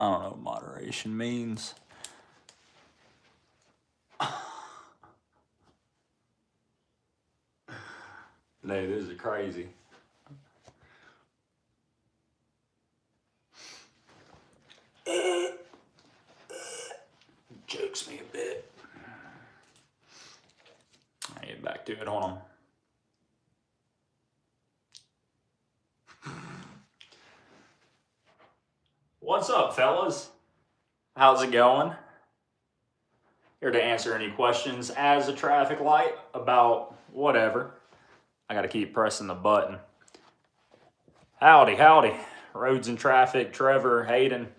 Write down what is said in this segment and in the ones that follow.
I don't know what moderation means. No, this is crazy. Jokes me a bit. I get back to it. Hold on. What's up, fellas? How's it going? Here to answer any questions as a traffic light about whatever. I got to keep pressing the button. Howdy, howdy. Roads and traffic, Trevor, Hayden,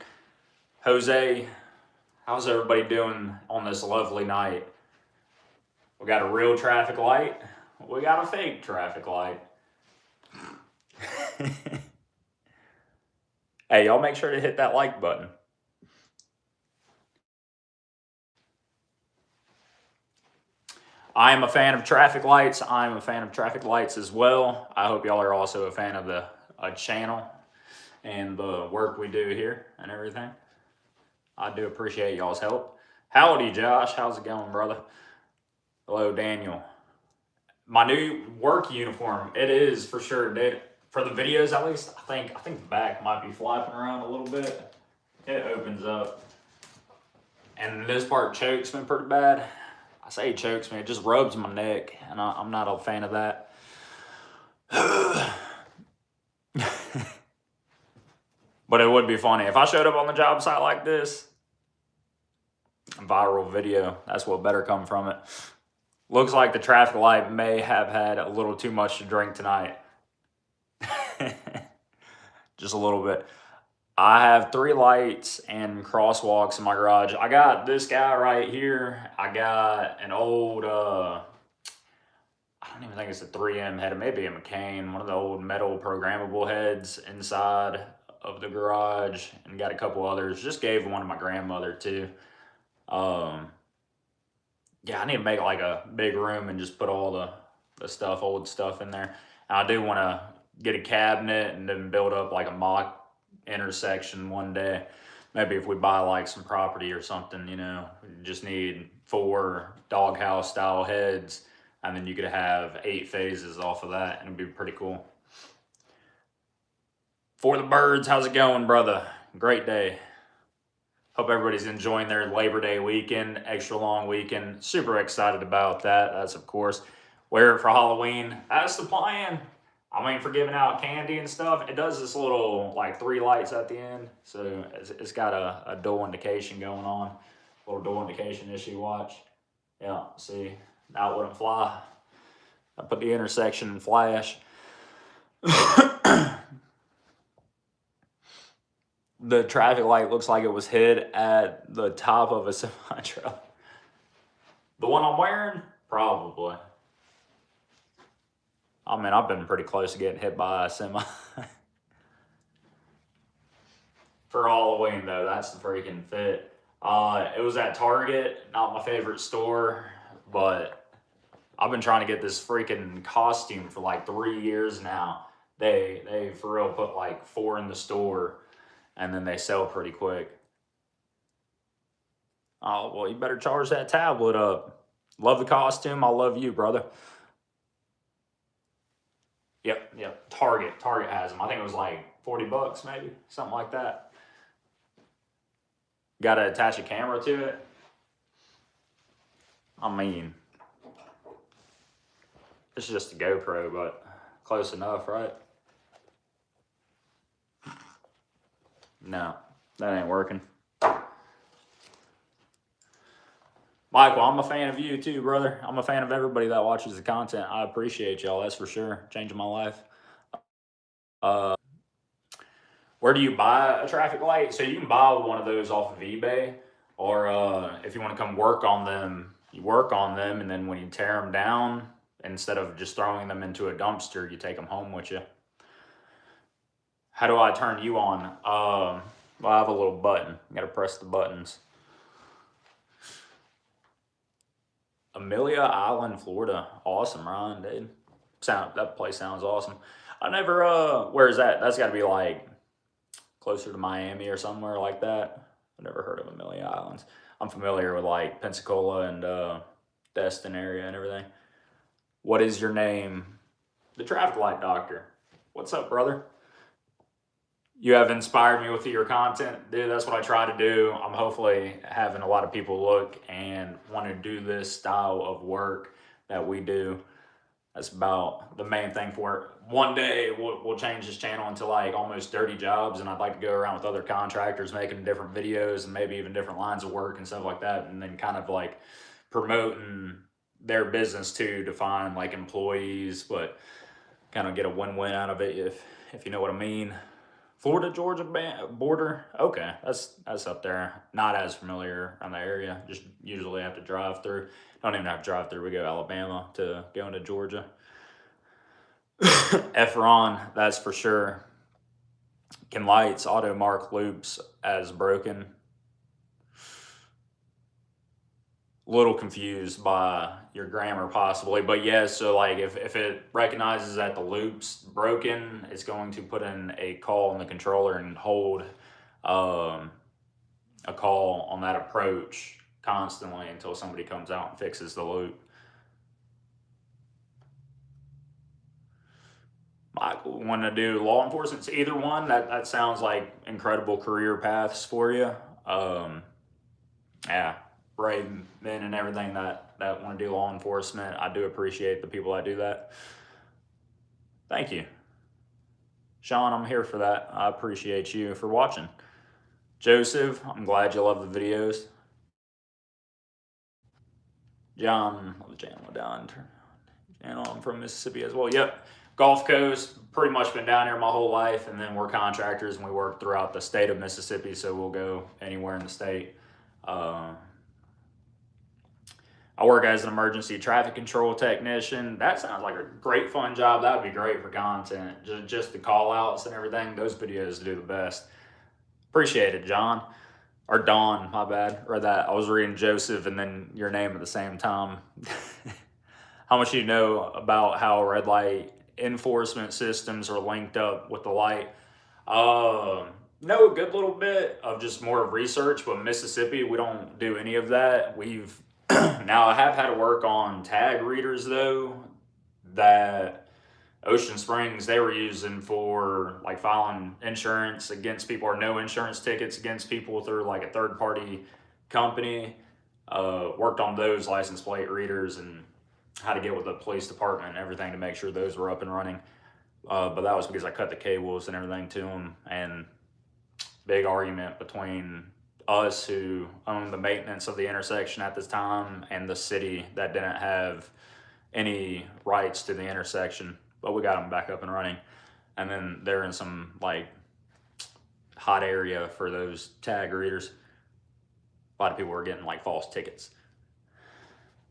Jose. How's everybody doing on this lovely night? We got a real traffic light. We got a fake traffic light. Hey, y'all make sure to hit that like button. I am a fan of traffic lights. I'm a fan of traffic lights as well. I hope y'all are also a fan of the channel and the work we do here and everything. I do appreciate y'all's help. Howdy, Josh. How's it going, brother? Hello, Daniel. My new work uniform, it is for sure, dude. For the videos, at least, I think the back might be flapping around a little bit. It opens up. And this part chokes me pretty bad. I say chokes me, it just rubs my neck, and I'm not a fan of that. But it would be funny if I showed up on the job site like this. Viral video, that's what better come from it. Looks like the traffic light may have had a little too much to drink tonight. Just a little bit. I have 3 lights and crosswalks in my garage. I got this guy right here. I got an old, I don't even think it's a 3M head. It may be a McCain, one of the old metal programmable heads inside of the garage, and got a couple others. Just gave one to my grandmother too. Yeah, I need to make like a big room and just put all the stuff, old stuff in there. And I do want to get a cabinet and then build up like a mock intersection one day. Maybe if we buy like some property or something, you know, we just need 4 doghouse style heads, and then you could have 8 phases off of that, and it'd be pretty cool. For the birds, how's it going, brother? Great day. Hope everybody's enjoying their Labor Day weekend, extra long weekend. Super excited about that. That's, of course, wear it for Halloween. That's the plan. I mean, for giving out candy and stuff, it does this little, like, 3 lights at the end. So it's got a dual indication going on. Little dual indication issue, watch. Yeah, see, that wouldn't fly. I put the intersection in flash. The traffic light looks like it was hit at the top of a semi-truck. The one I'm wearing? Probably. I mean, I've been pretty close to getting hit by a semi. For Halloween, though, that's the freaking fit. It was at Target, not my favorite store, but I've been trying to get this freaking costume for like 3 years now. They for real put like 4 in the store, and then they sell pretty quick. Oh, well, you better charge that tablet up. Love the costume. I love you, brother. Yep. Target has them. I think it was like 40 bucks, maybe something like that. Got to attach a camera to it. I mean, it's just a GoPro, but close enough, right? No, that ain't working. Michael, I'm a fan of you too, brother. I'm a fan of everybody that watches the content. I appreciate y'all, that's for sure. Changing my life. Where do you buy a traffic light? So you can buy one of those off of eBay, or if you want to come work on them, you work on them, and then when you tear them down, instead of just throwing them into a dumpster, you take them home with you. How do I turn you on? Well, I have a little button. You gotta press the buttons. Amelia Island, Florida. Awesome, Ryan, dude. That place sounds awesome. I never, where is that? That's gotta be like closer to Miami or somewhere like that. I've never heard of Amelia Islands. I'm familiar with like Pensacola and Destin area and everything. What is your name? The traffic light doctor. What's up, brother? You have inspired me with your content, dude. That's what I try to do. I'm hopefully having a lot of people look and want to do this style of work that we do. That's about the main thing for it. One day we'll change this channel into like almost dirty jobs, and I'd like to go around with other contractors making different videos and maybe even different lines of work and stuff like that, and then kind of like promoting their business too, to find like employees, but kind of get a win-win out of it, if you know what I mean. Florida Georgia border. Okay, that's up there. Not as familiar on the area. Just usually have to drive through. Don't even have to drive through. We go Alabama to go into Georgia. Efron, that's for sure. Can lights auto mark loops as broken? Little confused by your grammar possibly, but yes, so like if it recognizes that the loop's broken, it's going to put in a call in the controller and hold a call on that approach constantly until somebody comes out and fixes the loop. Michael, want to do law enforcement? Either one. That sounds like incredible career paths for you. Yeah, brave men and everything that want to do law enforcement. I do appreciate the people that do that. Thank you. Sean, I'm here for that. I appreciate you for watching. Joseph, I'm glad you love the videos. John, the channel down. Channel, I'm from Mississippi as well. Yep. Gulf Coast, pretty much been down here my whole life, and then we're contractors and we work throughout the state of Mississippi, so we'll go anywhere in the state. I work as an emergency traffic control technician. That sounds like a great fun job. That would be great for content. Just the call outs and everything. Those videos do the best. Appreciate it, John. Or Dawn, my bad. Read that. I was reading Joseph and then your name at the same time. How much do you know about how red light enforcement systems are linked up with the light? Know a good little bit of just more of research, but Mississippi, we don't do any of that. We've now I have had to work on tag readers though that Ocean Springs they were using for like filing insurance against people or no insurance tickets against people through like a third party company. Worked on those license plate readers and how to get with the police department and everything to make sure those were up and running. But that was because I cut the cables and everything to them, and big argument between us who owned the maintenance of the intersection at this time and the city that didn't have any rights to the intersection, but we got them back up and running. And then they're in some like hot area for those tag readers. A lot of people were getting like false tickets.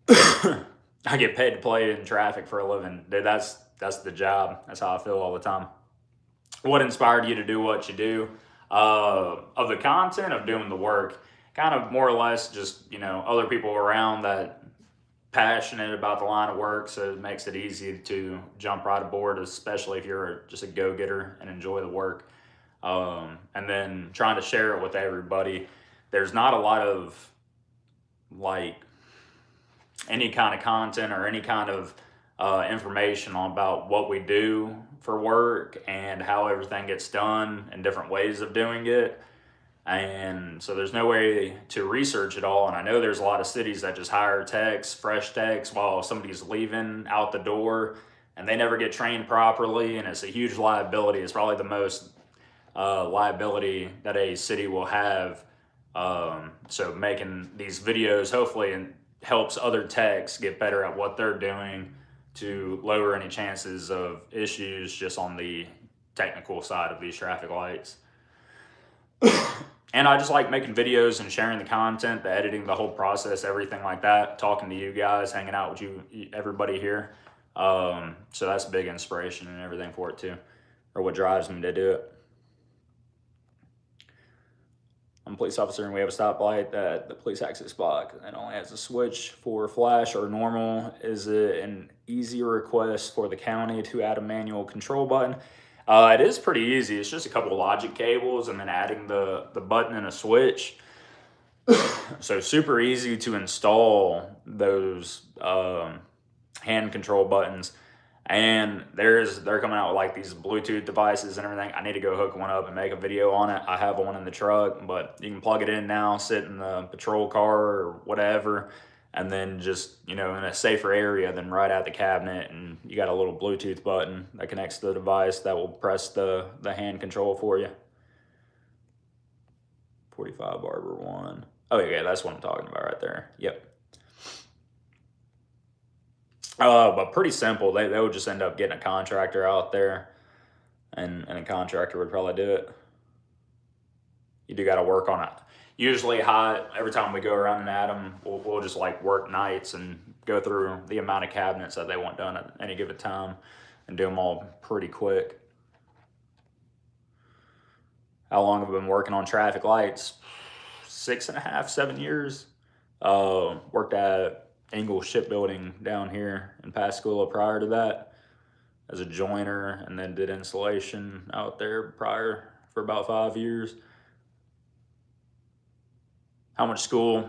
I get paid to play in traffic for a living. Dude, that's the job. That's how I feel all the time. What inspired you to do what you do? Of the content of doing the work, kind of more or less just, other people around that passionate about the line of work, so it makes it easy to jump right aboard, especially if you're just a go-getter and enjoy the work. And then trying to share it with everybody. There's not a lot of like any kind of content or any kind of information about what we do for work and how everything gets done and different ways of doing it. And so there's no way to research it all. And I know there's a lot of cities that just hire techs, fresh techs, while somebody's leaving out the door and they never get trained properly. And it's a huge liability. It's probably the most liability that a city will have. So making these videos hopefully helps other techs get better at what they're doing to lower any chances of issues just on the technical side of these traffic lights. And I just like making videos and sharing the content, the editing, the whole process, everything like that, talking to you guys, hanging out with you, everybody here. So that's a big inspiration and everything for it too, or what drives me to do it. I'm a police officer and we have a stoplight at the police access block and only has a switch for flash or normal. Is it an easy request for the county to add a manual control button? It is pretty easy. It's just a couple of logic cables and then adding the button and a switch. So super easy to install those hand control buttons. And they're coming out with like these Bluetooth devices and everything. I need to go hook one up and make a video on it. I have one in the truck, but you can plug it in now, sit in the patrol car or whatever, and then just, in a safer area than right at the cabinet. And you got a little Bluetooth button that connects to the device that will press the hand control for you. 45 Barber 1. Oh, yeah, that's what I'm talking about right there. Yep. But pretty simple. They would just end up getting a contractor out there, and a contractor would probably do it. You do got to work on it. Usually, every time we go around and add them, we'll just like work nights and go through the amount of cabinets that they want done at any given time and do them all pretty quick. How long have I been working on traffic lights? 6.5, 7 years. Worked at Ingle Shipbuilding down here in Pascagoula prior to that as a joiner, and then did installation out there prior for about 5 years. How much school?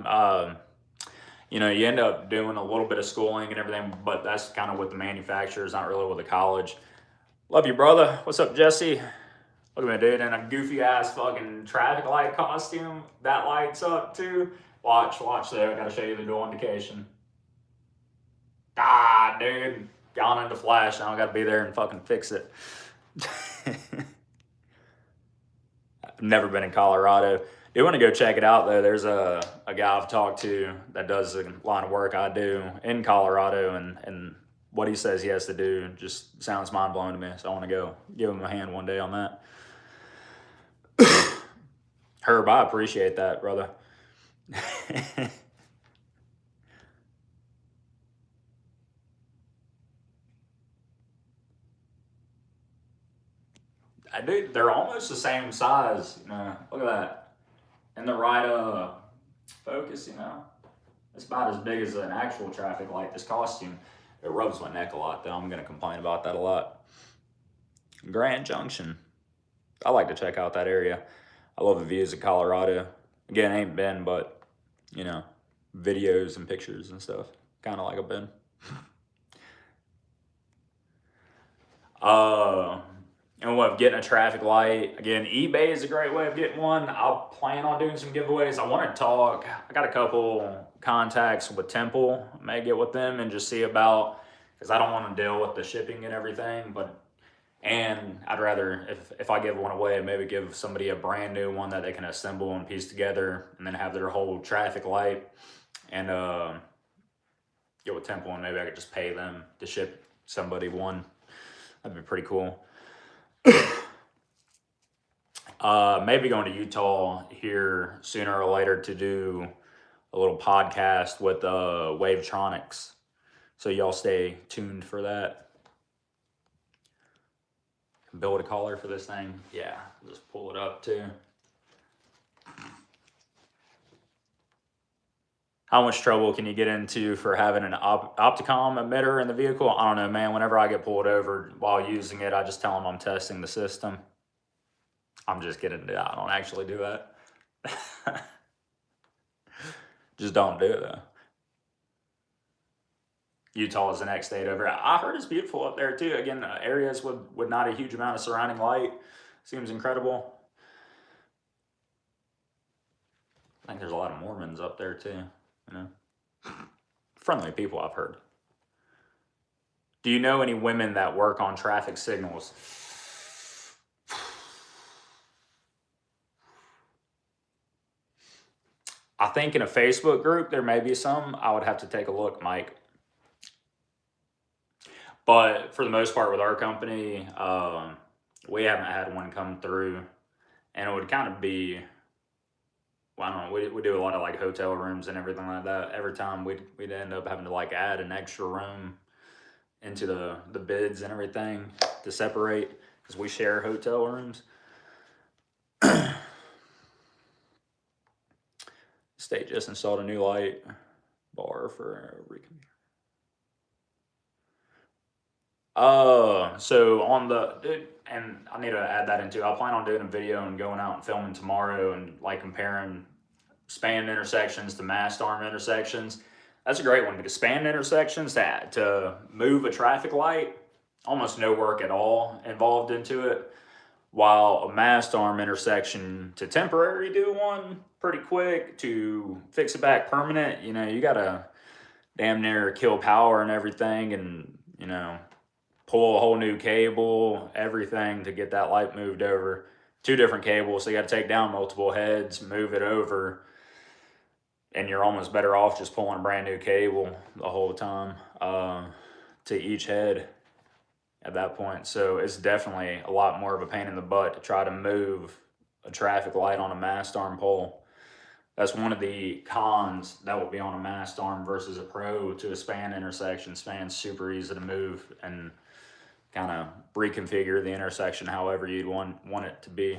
You end up doing a little bit of schooling and everything, but that's kind of with the manufacturers, not really with the college. Love you, brother. What's up, Jesse? Look at me, dude, in a goofy ass fucking traffic light costume. That lights up too. Watch there. I gotta show you the dual indication. Ah, dude, gone into flash. Now I gotta be there and fucking fix it. I've never been in Colorado. Do want to go check it out though. There's a guy I've talked to that does the line of work I do in Colorado, and what he says he has to do just sounds mind blowing to me. So I want to go give him a hand one day on that. Herb, I appreciate that, brother. Dude, they're almost the same size. Look at that. In the right focus, it's about as big as an actual traffic light. This costume, it rubs my neck a lot, though. I'm gonna complain about that a lot. Grand Junction. I like to check out that area. I love the views of Colorado. Again, I ain't been, but videos and pictures and stuff. Kind of like I've been. And what, getting a traffic light. Again, eBay is a great way of getting one. I'll plan on doing some giveaways. I want to talk. I got a couple contacts with Temple. I may get with them and just see about, because I don't want to deal with the shipping and everything. And I'd rather, if I give one away, maybe give somebody a brand new one that they can assemble and piece together, and then have their whole traffic light. And get with Temple, and maybe I could just pay them to ship somebody one. That'd be pretty cool. Maybe going to Utah here sooner or later to do a little podcast with Wavetronics. So y'all stay tuned for that. Build a collar for this thing. Yeah, just pull it up too. How much trouble can you get into for having an Opticom emitter in the vehicle? I don't know, man. Whenever I get pulled over while using it, I just tell them I'm testing the system. I'm just kidding. I don't actually do that. Just don't do it, though. Utah is the next state over. I heard it's beautiful up there, too. Again, areas with not a huge amount of surrounding light. Seems incredible. I think there's a lot of Mormons up there, too. Friendly people, I've heard. Do you know any women that work on traffic signals? I think in a Facebook group, there may be some. I would have to take a look, Mike. But for the most part with our company, we haven't had one come through. And it would kind of be, well, I don't know, we do a lot of like hotel rooms and everything like that. Every time we'd end up having to like add an extra room into the bids and everything to separate, because we share hotel rooms. State just installed a new light bar for recommuting. So on the, dude, and I need to add that into, I plan on doing a video and going out and filming tomorrow and like comparing span intersections to mast arm intersections. That's a great one because span intersections to move a traffic light, almost no work at all involved into it. While a mast arm intersection to temporary do one pretty quick, to fix it back permanent, you gotta damn near kill power and everything, and pull a whole new cable, everything to get that light moved over. Two different cables, so you got to take down multiple heads, move it over, and you're almost better off just pulling a brand new cable the whole time to each head at that point. So it's definitely a lot more of a pain in the butt to try to move a traffic light on a mast arm pole. That's one of the cons that will be on a mast arm versus a pro to a span intersection. Span's super easy to move and kind of reconfigure the intersection however you'd want it to be.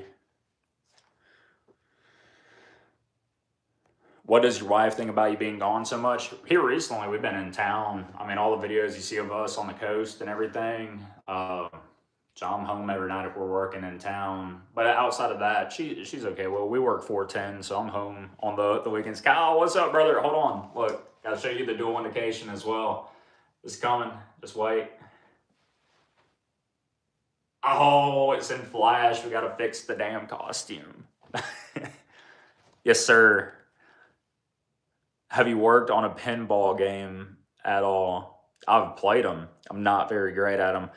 What does your wife think about you being gone so much? Here recently, we've been in town. I mean, all the videos you see of us on the coast and everything. So I'm home every night if we're working in town. But outside of that, she's okay. Well, we work 410, so I'm home on the weekends. Kyle, what's up, brother? Hold on. Look, gotta show you the dual indication as well. It's coming. Just wait. Oh, it's in flash. We gotta fix the damn costume. Yes, sir. Have you worked on a pinball game at all? I've played them. I'm not very great at them.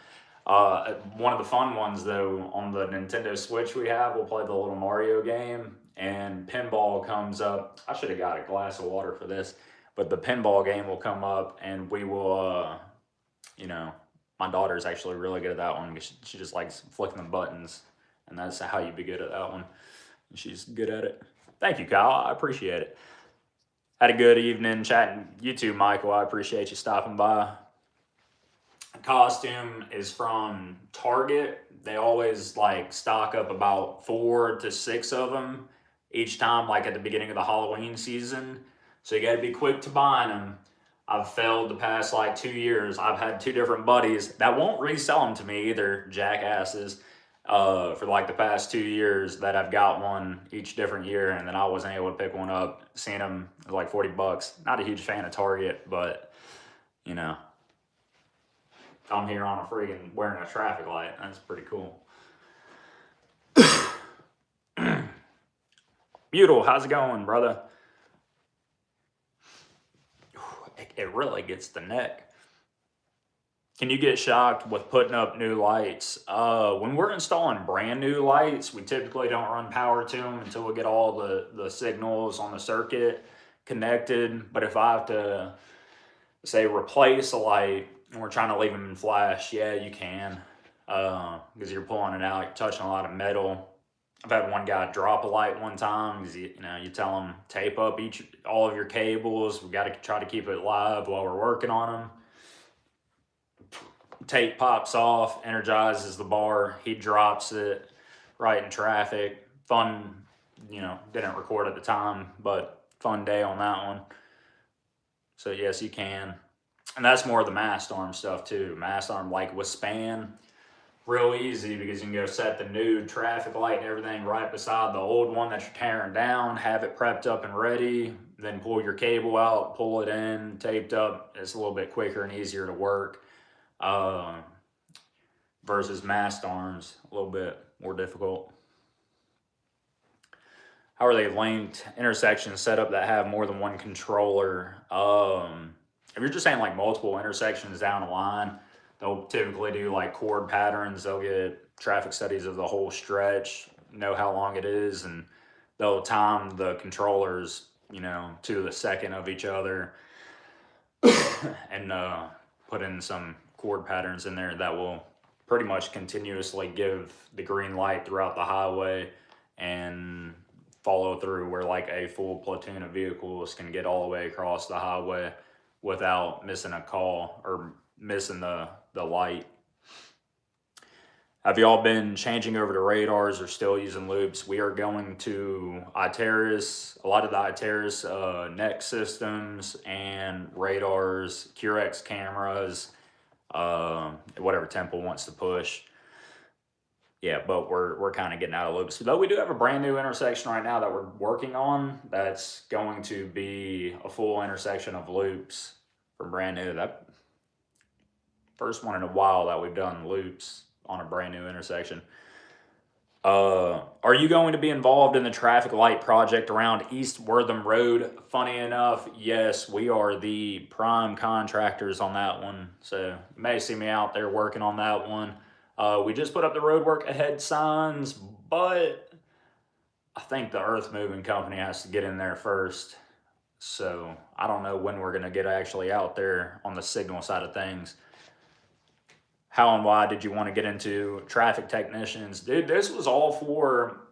One of the fun ones, though, on the Nintendo Switch we have, we'll play the little Mario game, and pinball comes up. I should have got a glass of water for this, but the pinball game will come up, and we will, my daughter's actually really good at that one because she just likes flicking the buttons, and that's how you be good at that one. And she's good at it. Thank you, Kyle. I appreciate it. Had a good evening chatting. You too, Michael. I appreciate you stopping by. Costume is from Target. They always like stock up about 4 to 6 of them each time, like at the beginning of the Halloween season. So you got to be quick to buying them. I've failed the past like 2 years. I've had 2 different buddies that won't resell them to me either, jackasses, for like the past 2 years that I've got one each different year, and then I wasn't able to pick one up. Seeing them, it was like $40. Not a huge fan of Target, but I'm here on a freaking wearing a traffic light. That's pretty cool. Butyl, how's it going, brother? It really gets the neck. Can you get shocked with putting up new lights? When we're installing brand new lights, we typically don't run power to them until we get all the signals on the circuit connected. But if I have to, say, replace a light and we're trying to leave them in flash, yeah, you can. Because you're pulling it out, you're touching a lot of metal. I've had one guy drop a light one time because you tell him tape up all of your cables. We got to try to keep it live while we're working on them. Tape pops off, energizes the bar. He drops it right in traffic. Fun, didn't record at the time, but fun day on that one. So yes, you can. And that's more of the mast arm stuff too. Mast arm, like with span, real easy because you can go set the new traffic light and everything right beside the old one that you're tearing down, have it prepped up and ready, then pull your cable out, pull it in, taped up. It's a little bit quicker and easier to work. Versus mast arms, a little bit more difficult. How are they linked? Intersections set up that have more than one controller. If you're just saying like multiple intersections down the line, they'll typically do like chord patterns. They'll get traffic studies of the whole stretch, know how long it is, and they'll time the controllers, to the second of each other, and put in some chord patterns in there that will pretty much continuously give the green light throughout the highway and follow through where like a full platoon of vehicles can get all the way across the highway without missing a call or missing the light. Have y'all been changing over to radars or still using loops? We are going to Iteris, a lot of the Iteris neck systems and radars, Curex cameras, whatever Temple wants to push. Yeah, but we're kind of getting out of loops. Though we do have a brand new intersection right now that we're working on. That's going to be a full intersection of loops from brand new. That first one in a while that we've done loops on a brand new intersection. Are you going to be involved in the traffic light project around East Wortham Road? Funny enough, yes, we are the prime contractors on that one. So you may see me out there working on that one. We just put up the roadwork ahead signs, but I think the earth moving company has to get in there first. So I don't know when we're going to get actually out there on the signal side of things. How and why did you want to get into traffic technicians? Dude, this was all for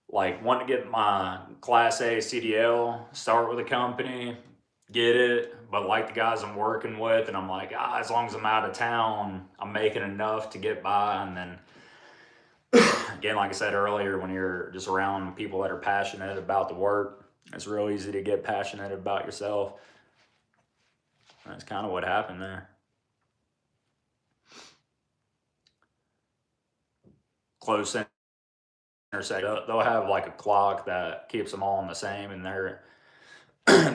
like wanting to get my Class A CDL, start with a company, get it, but like the guys I'm working with, and I'm like, as long as I'm out of town, I'm making enough to get by. And then again, like I said earlier, when you're just around people that are passionate about the work, it's real easy to get passionate about yourself. That's kind of what happened there. Close intersection. They'll have like a clock that keeps them all in the same, and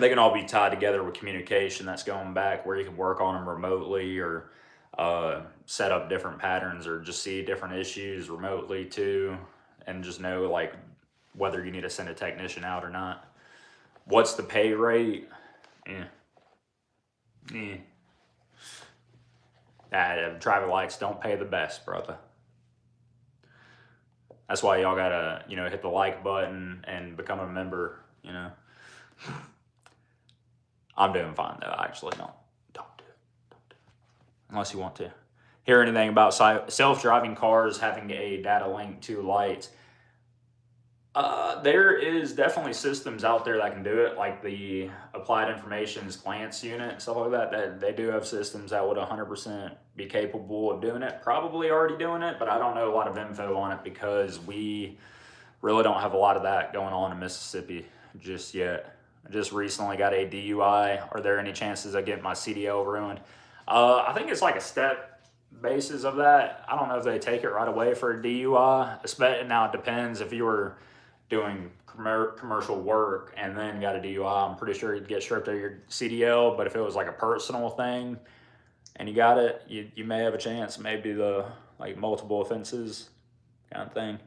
they can all be tied together with communication that's going back, where you can work on them remotely, or set up different patterns, or just see different issues remotely too, and just know like whether you need to send a technician out or not. What's the pay rate? Traffic lights don't pay the best, brother. That's why y'all gotta, hit the like button and become a member, I'm doing fine though. Actually, don't do it. Don't do it. Unless you want to. Hear anything about self-driving cars having a data link to lights? There is definitely systems out there that can do it, like the Applied Information's glance unit and stuff like that. That they do have systems that would 100% be capable of doing it. Probably already doing it, but I don't know a lot of info on it because we really don't have a lot of that going on in Mississippi just yet. I just recently got a DUI. Are there any chances I get my CDL ruined? I think it's like a step basis of that. I don't know if they take it right away for a DUI. Now it depends if you were doing commercial work and then got a DUI. I'm pretty sure you'd get stripped of your CDL, but if it was like a personal thing and you got it, you may have a chance. Maybe the like multiple offenses kind of thing.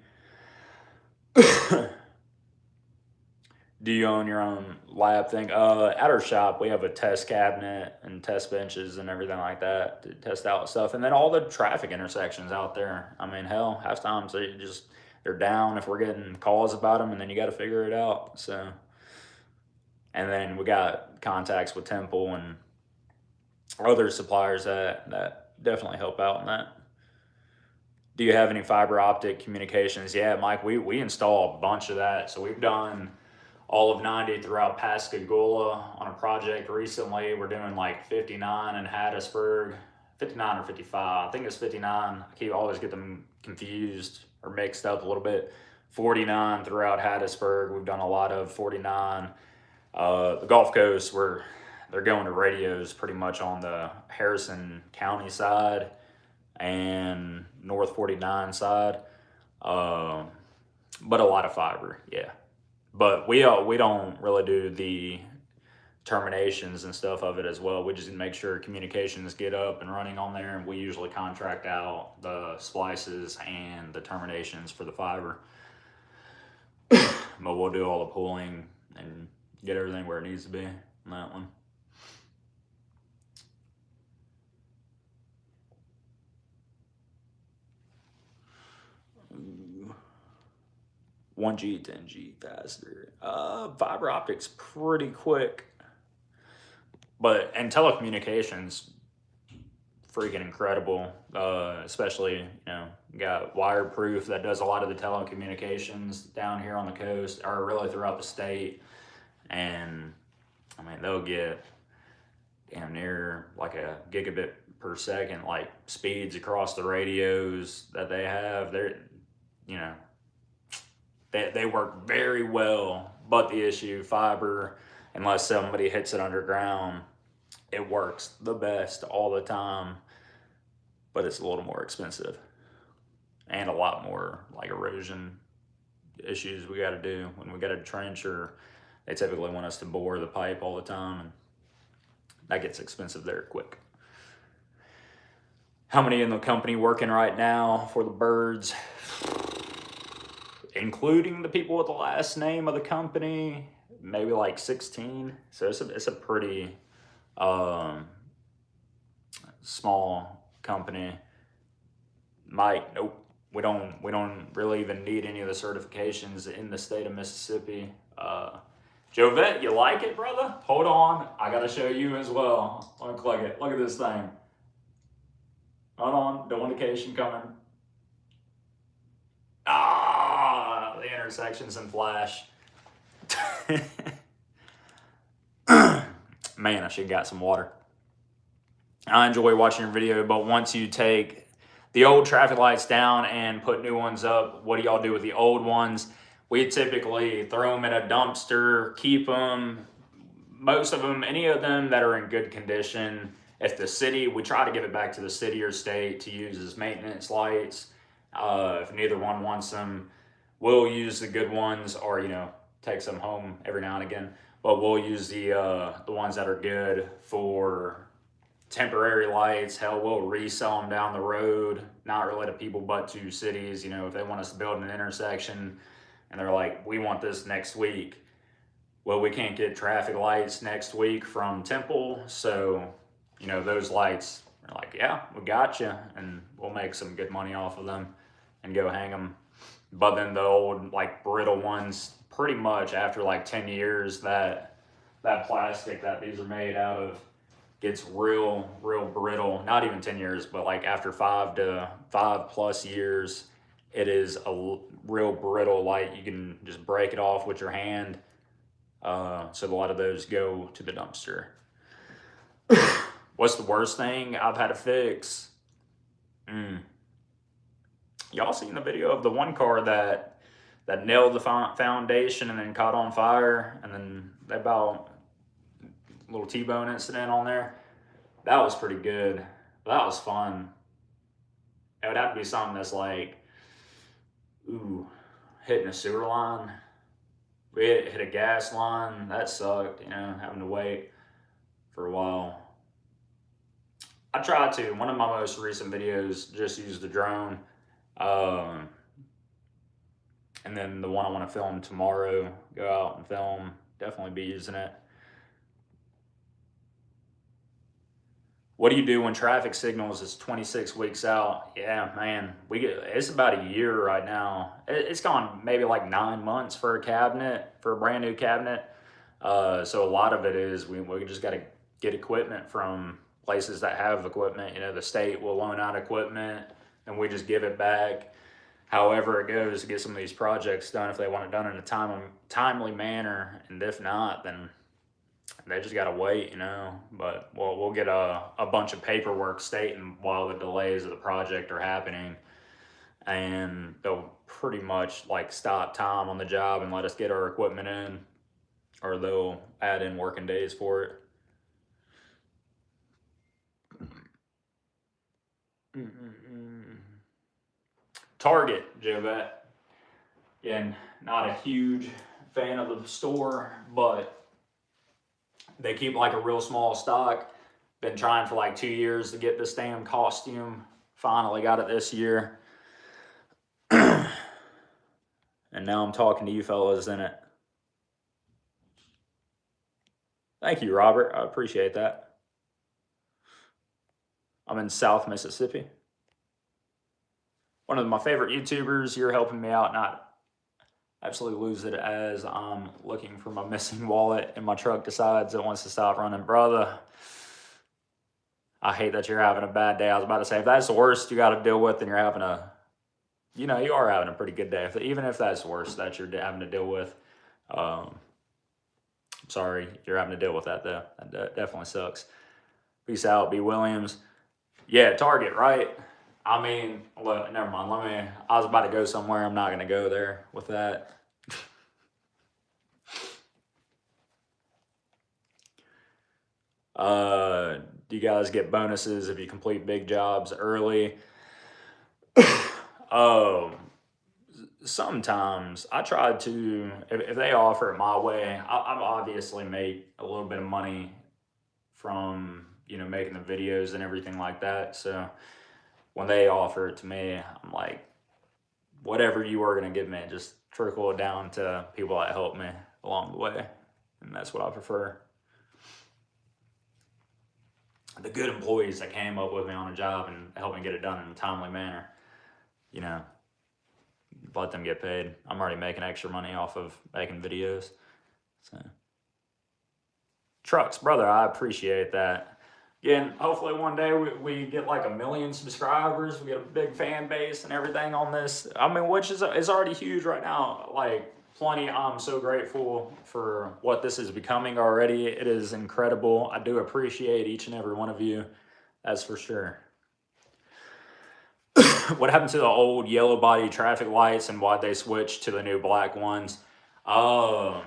Do you own your own lab thing? At our shop, we have a test cabinet and test benches and everything like that to test out stuff. And then all the traffic intersections out there. I mean, hell, half times they're down if we're getting calls about them, and then you got to figure it out. So, and then we got contacts with Temple and other suppliers that definitely help out in that. Do you have any fiber optic communications? Yeah, Mike, we install a bunch of that. So we've done all of 90 throughout Pascagoula on a project recently. We're doing like 59 in Hattiesburg, 59 or 55. I think it's 59. I always get them confused or mixed up a little bit. 49 throughout Hattiesburg. We've done a lot of 49. The Gulf Coast, they're going to radios pretty much on the Harrison County side and North 49 side. But a lot of fiber, yeah. But we don't really do the terminations and stuff of it as well. We just make sure communications get up and running on there, and we usually contract out the splices and the terminations for the fiber. But we'll do all the pulling and get everything where it needs to be on that one. Ooh. 1G, 10G faster. Fiber optics pretty quick. And telecommunications, freaking incredible. Especially, got Wireproof that does a lot of the telecommunications down here on the coast, or really throughout the state. And I mean, they'll get damn near like a gigabit per second, like speeds across the radios that they have. They work very well, but the issue, fiber, unless somebody hits it underground, It works the best all the time, but it's a little more expensive and a lot more like erosion issues we got to do when we got to trench, or they typically want us to bore the pipe all the time, and that gets expensive there quick. How many in the company working right now for the birds? Including the people with the last name of the company, maybe like 16. So it's a pretty small company. Nope. We don't really even need any of the certifications in the state of Mississippi. Jovette, you like it, brother? Hold on, I gotta show you as well. Let me click it. Look at this thing. Hold on, the indication coming. Ah, the intersections in flash. Man, I should have got some water. I enjoy watching your video, but once you take the old traffic lights down and put new ones up, what do y'all do with the old ones? We typically throw them in a dumpster, keep them, most of them, any of them that are in good condition. If the city, we try to give it back to the city or state to use as maintenance lights. If neither one wants them, we'll use the good ones, or take some home every now and again. But we'll use the ones that are good for temporary lights. Hell, we'll resell them down the road, not really to people but to cities. If they want us to build an intersection and they're like, we want this next week. Well, we can't get traffic lights next week from Temple, so those lights are like, yeah, we got you, and we'll make some good money off of them and go hang them. But then the old brittle ones, pretty much after 10 years, that plastic that these are made out of gets real brittle. Not even 10 years, but after 5+ years, it is a real brittle light. You can just break it off with your hand. So a lot of those go to the dumpster. What's the worst thing I've had to fix? Y'all seen the video of the one car that nailed the foundation and then caught on fire, and then they about a little T-bone incident on there? That was pretty good. That was fun. It would have to be something that's hitting a sewer line. We hit a gas line. That sucked, having to wait for a while. I tried to. One of my most recent videos just used the drone. And then the one I want to film tomorrow, go out and film, definitely be using it. What do you do when traffic signals is 26 weeks out? Yeah, man, it's about a year right now. It's gone maybe 9 months for a brand new cabinet. So a lot of it is we just got to get equipment from places that have equipment. The state will loan out equipment and we just give it back. However it goes to get some of these projects done, if they want it done in a timely manner, and if not, then they just got to wait, but we'll get a bunch of paperwork stating while the delays of the project are happening, and they'll pretty much stop time on the job and let us get our equipment in, or they'll add in working days for it. Target, Jovette. Again, not a huge fan of the store, but they keep a real small stock. Been trying for 2 years to get this damn costume. Finally got it this year. And now I'm talking to you fellas in it. Thank you, Robert. I appreciate that. I'm in South Mississippi. One of my favorite YouTubers. You're helping me out not absolutely lose it as I'm looking for my missing wallet and my truck decides it wants to stop running. Brother, I hate that you're having a bad day. I was about to say, if that's the worst you got to deal with, then you're having you are having a pretty good day. Even if that's the worst that you're having to deal with. I'm sorry you're having to deal with that, though. That definitely sucks. Peace out, B. Williams. Yeah, Target, right? I mean, look, never mind. I was about to go somewhere. I'm not going to go there with that. Do you guys get bonuses if you complete big jobs early? Um, Sometimes I try to, if they offer it my way, I've obviously made a little bit of money from, making the videos and everything like that. So when they offer it to me, I'm like, whatever you are going to give me, just trickle it down to people that help me along the way. And that's what I prefer. The good employees that came up with me on a job and helped me get it done in a timely manner, you know, let them get paid. I'm already making extra money off of making videos. So, trucks, brother, I appreciate that. Again, hopefully one day we get like 1 million subscribers. We get a big fan base and everything on this. I mean, which is already huge right now. Like, plenty. I'm so grateful for what this is becoming already. It is incredible. I do appreciate each and every one of you. That's for sure. What happened to the old yellow body traffic lights and why they switched to the new black ones? Man,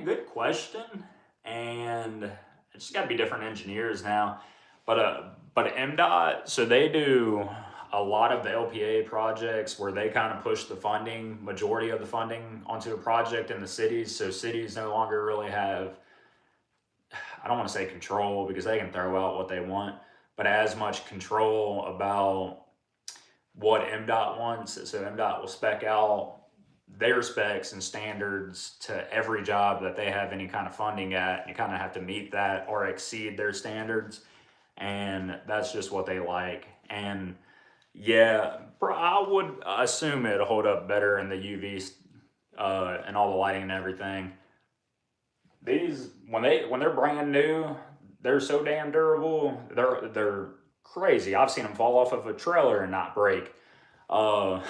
good question. And it's got to be different engineers now. But MDOT, so they do a lot of the LPA projects where they kind of push the funding, majority of the funding onto a project in the cities. So cities no longer really have, I don't want to say control because they can throw out what they want, but as much control about what MDOT wants. So MDOT will spec out their specs and standards to every job that they have any kind of funding at. You kind of have to meet that or exceed their standards. And that's just what they like. And yeah, I would assume it'll hold up better in the UV and all the lighting and everything. These, when they're brand new, they're so damn durable. They're crazy. I've seen them fall off of a trailer and not break. Well,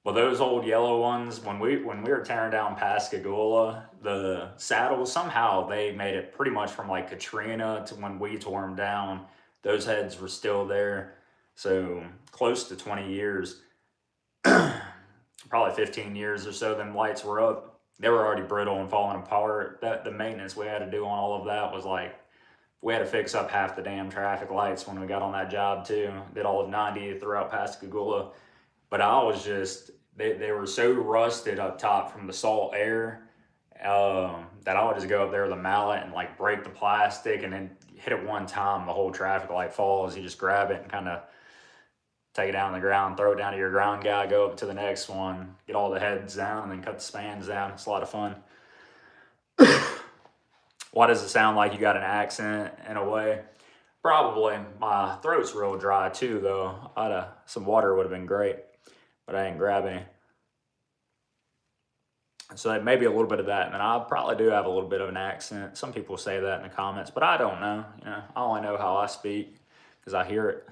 those old yellow ones, when we were tearing down Pascagoula, the saddles, somehow they made it pretty much from like Katrina to when we tore them down. Those heads were still there. So close to 20 years, probably 15 years or so, them lights were up. They were already brittle and falling apart. The maintenance we had to do on all of that was like, we had to fix up half the damn traffic lights when we got on that job too. Did all of 90 throughout Pascagoula. But I was just, they were so rusted up top from the salt air that I would just go up there with a mallet and like break the plastic and then hit it one time, the whole traffic light falls. You just grab it and kind of take it down on the ground, throw it down to your ground guy, go up to the next one, get all the heads down, and then cut the spans down. It's a lot of fun. Why does it sound like you got an accent in a way? Probably. My throat's real dry too, though. Some water would have been great, but I didn't grab any. So maybe a little bit of that, and then I probably do have a little bit of an accent. Some people say that in the comments, but I don't know. I only know how I speak because I hear it,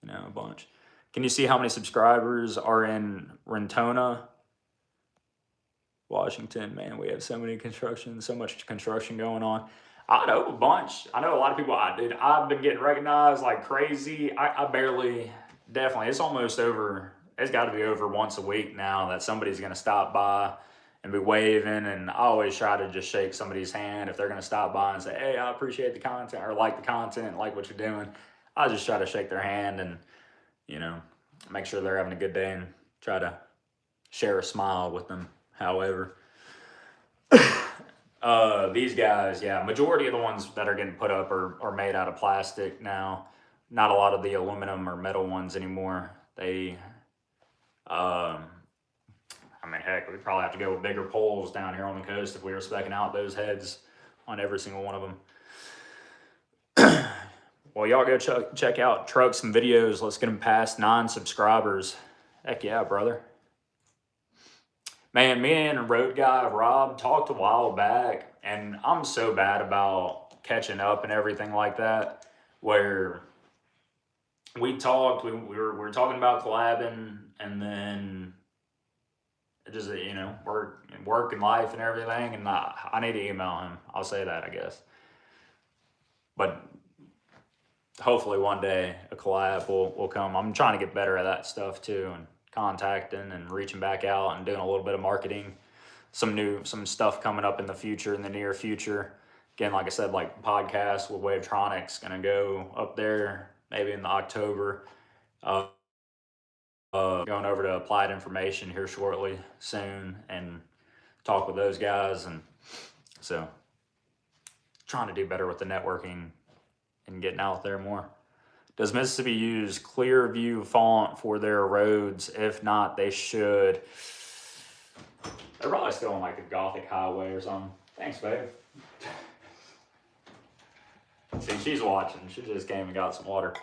a bunch. Can you see how many subscribers are in Rentona, Washington? Man, we have so much construction going on. I know a bunch. I know a lot of people. I've been getting recognized like crazy. I barely, definitely, it's almost over. It's got to be over once a week now that somebody's going to stop by and be waving. And I always try to just shake somebody's hand if they're going to stop by and say, hey, I appreciate the content or like the content, like what you're doing. I just try to shake their hand and, make sure they're having a good day and try to share a smile with them. However, these guys, yeah, majority of the ones that are getting put up are made out of plastic now. Not a lot of the aluminum or metal ones anymore. They, heck, we'd probably have to go with bigger poles down here on the coast if we were speccing out those heads on every single one of them. Well, y'all go check out Trucks and Videos. Let's get them past 9 subscribers. Heck yeah, brother. Man, me and road guy Rob talked a while back, and I'm so bad about catching up and everything like that, where we talked, we were talking about collabing, and then it just, work and life and everything, and I need to email him. I'll say that, I guess. But hopefully one day a collab will come. I'm trying to get better at that stuff too, and contacting and reaching back out and doing a little bit of marketing. Some stuff coming up in the future, in the near future. again, like I said, like podcast with Wavetronics, gonna go up there maybe in the October. Uh, Going over to Applied Information here shortly, soon, and talk with those guys. And so trying to do better with the networking and getting out there more. Does Mississippi use Clearview font for their roads? If not, they should. They're probably still on like a Gothic highway or something. Thanks, babe. See, she's watching. She just came and got some water.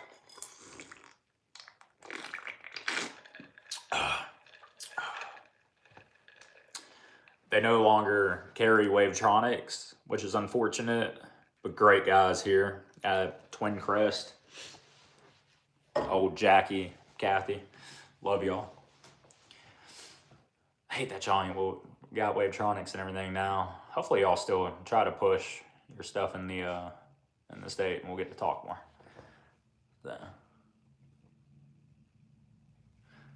They no longer carry Wavetronics, which is unfortunate, but great guys here at Twin Crest. Old Jackie, Kathy, love y'all. I hate that y'all ain't got Wavetronics and everything now. Hopefully y'all still try to push your stuff in the state, and we'll get to talk more. So,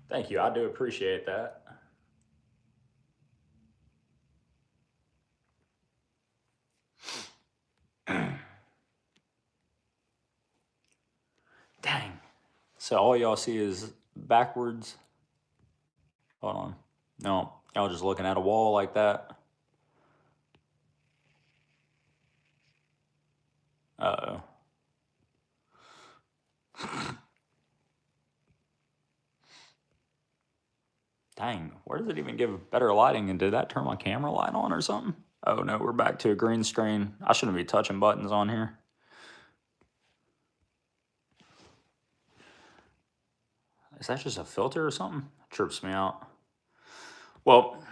thank you, I do appreciate that. Dang. So all y'all see is backwards. Hold on. No, y'all just looking at a wall like that. Uh-oh. Dang, where does it even give better lighting? And did that turn my camera light on or something? Oh no, we're back to a green screen. I shouldn't be touching buttons on here. Is that just a filter or something? It trips me out. Well,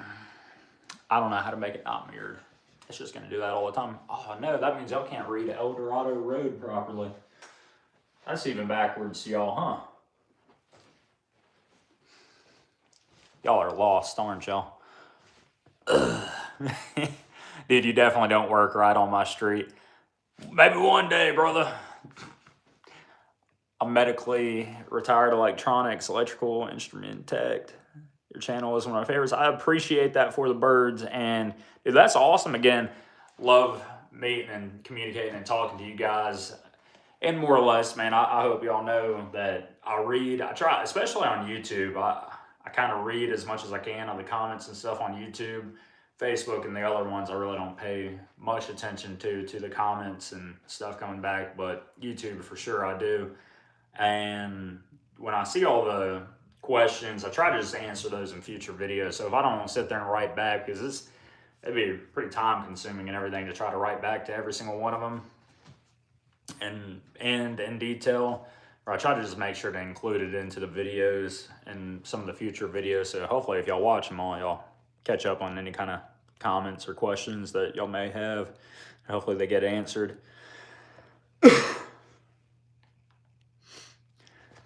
I don't know how to make it not mirrored. It's just gonna do that all the time. Oh no, that means y'all can't read El Dorado Road properly. That's even backwards to y'all, huh? Y'all are lost, aren't y'all? Dude, you definitely don't work right on my street. Maybe one day, brother. I'm medically retired electronics, electrical instrument tech. Your channel is one of my favorites. I appreciate that for the birds. And dude, that's awesome. Again, love meeting and communicating and talking to you guys. And more or less, man, I hope y'all know that I read. I try, especially on YouTube. I kind of read as much as I can on the comments and stuff on YouTube. Facebook and the other ones I really don't pay much attention to the comments and stuff coming back, but YouTube for sure I do. And when I see all the questions, I try to just answer those in future videos. So if I don't want to sit there and write back, because it'd be pretty time consuming and everything to try to write back to every single one of them and in detail, or I try to just make sure to include it into the videos and some of the future videos. So hopefully if y'all watch them all, y'all catch up on any kind of comments or questions that y'all may have. Hopefully they get answered.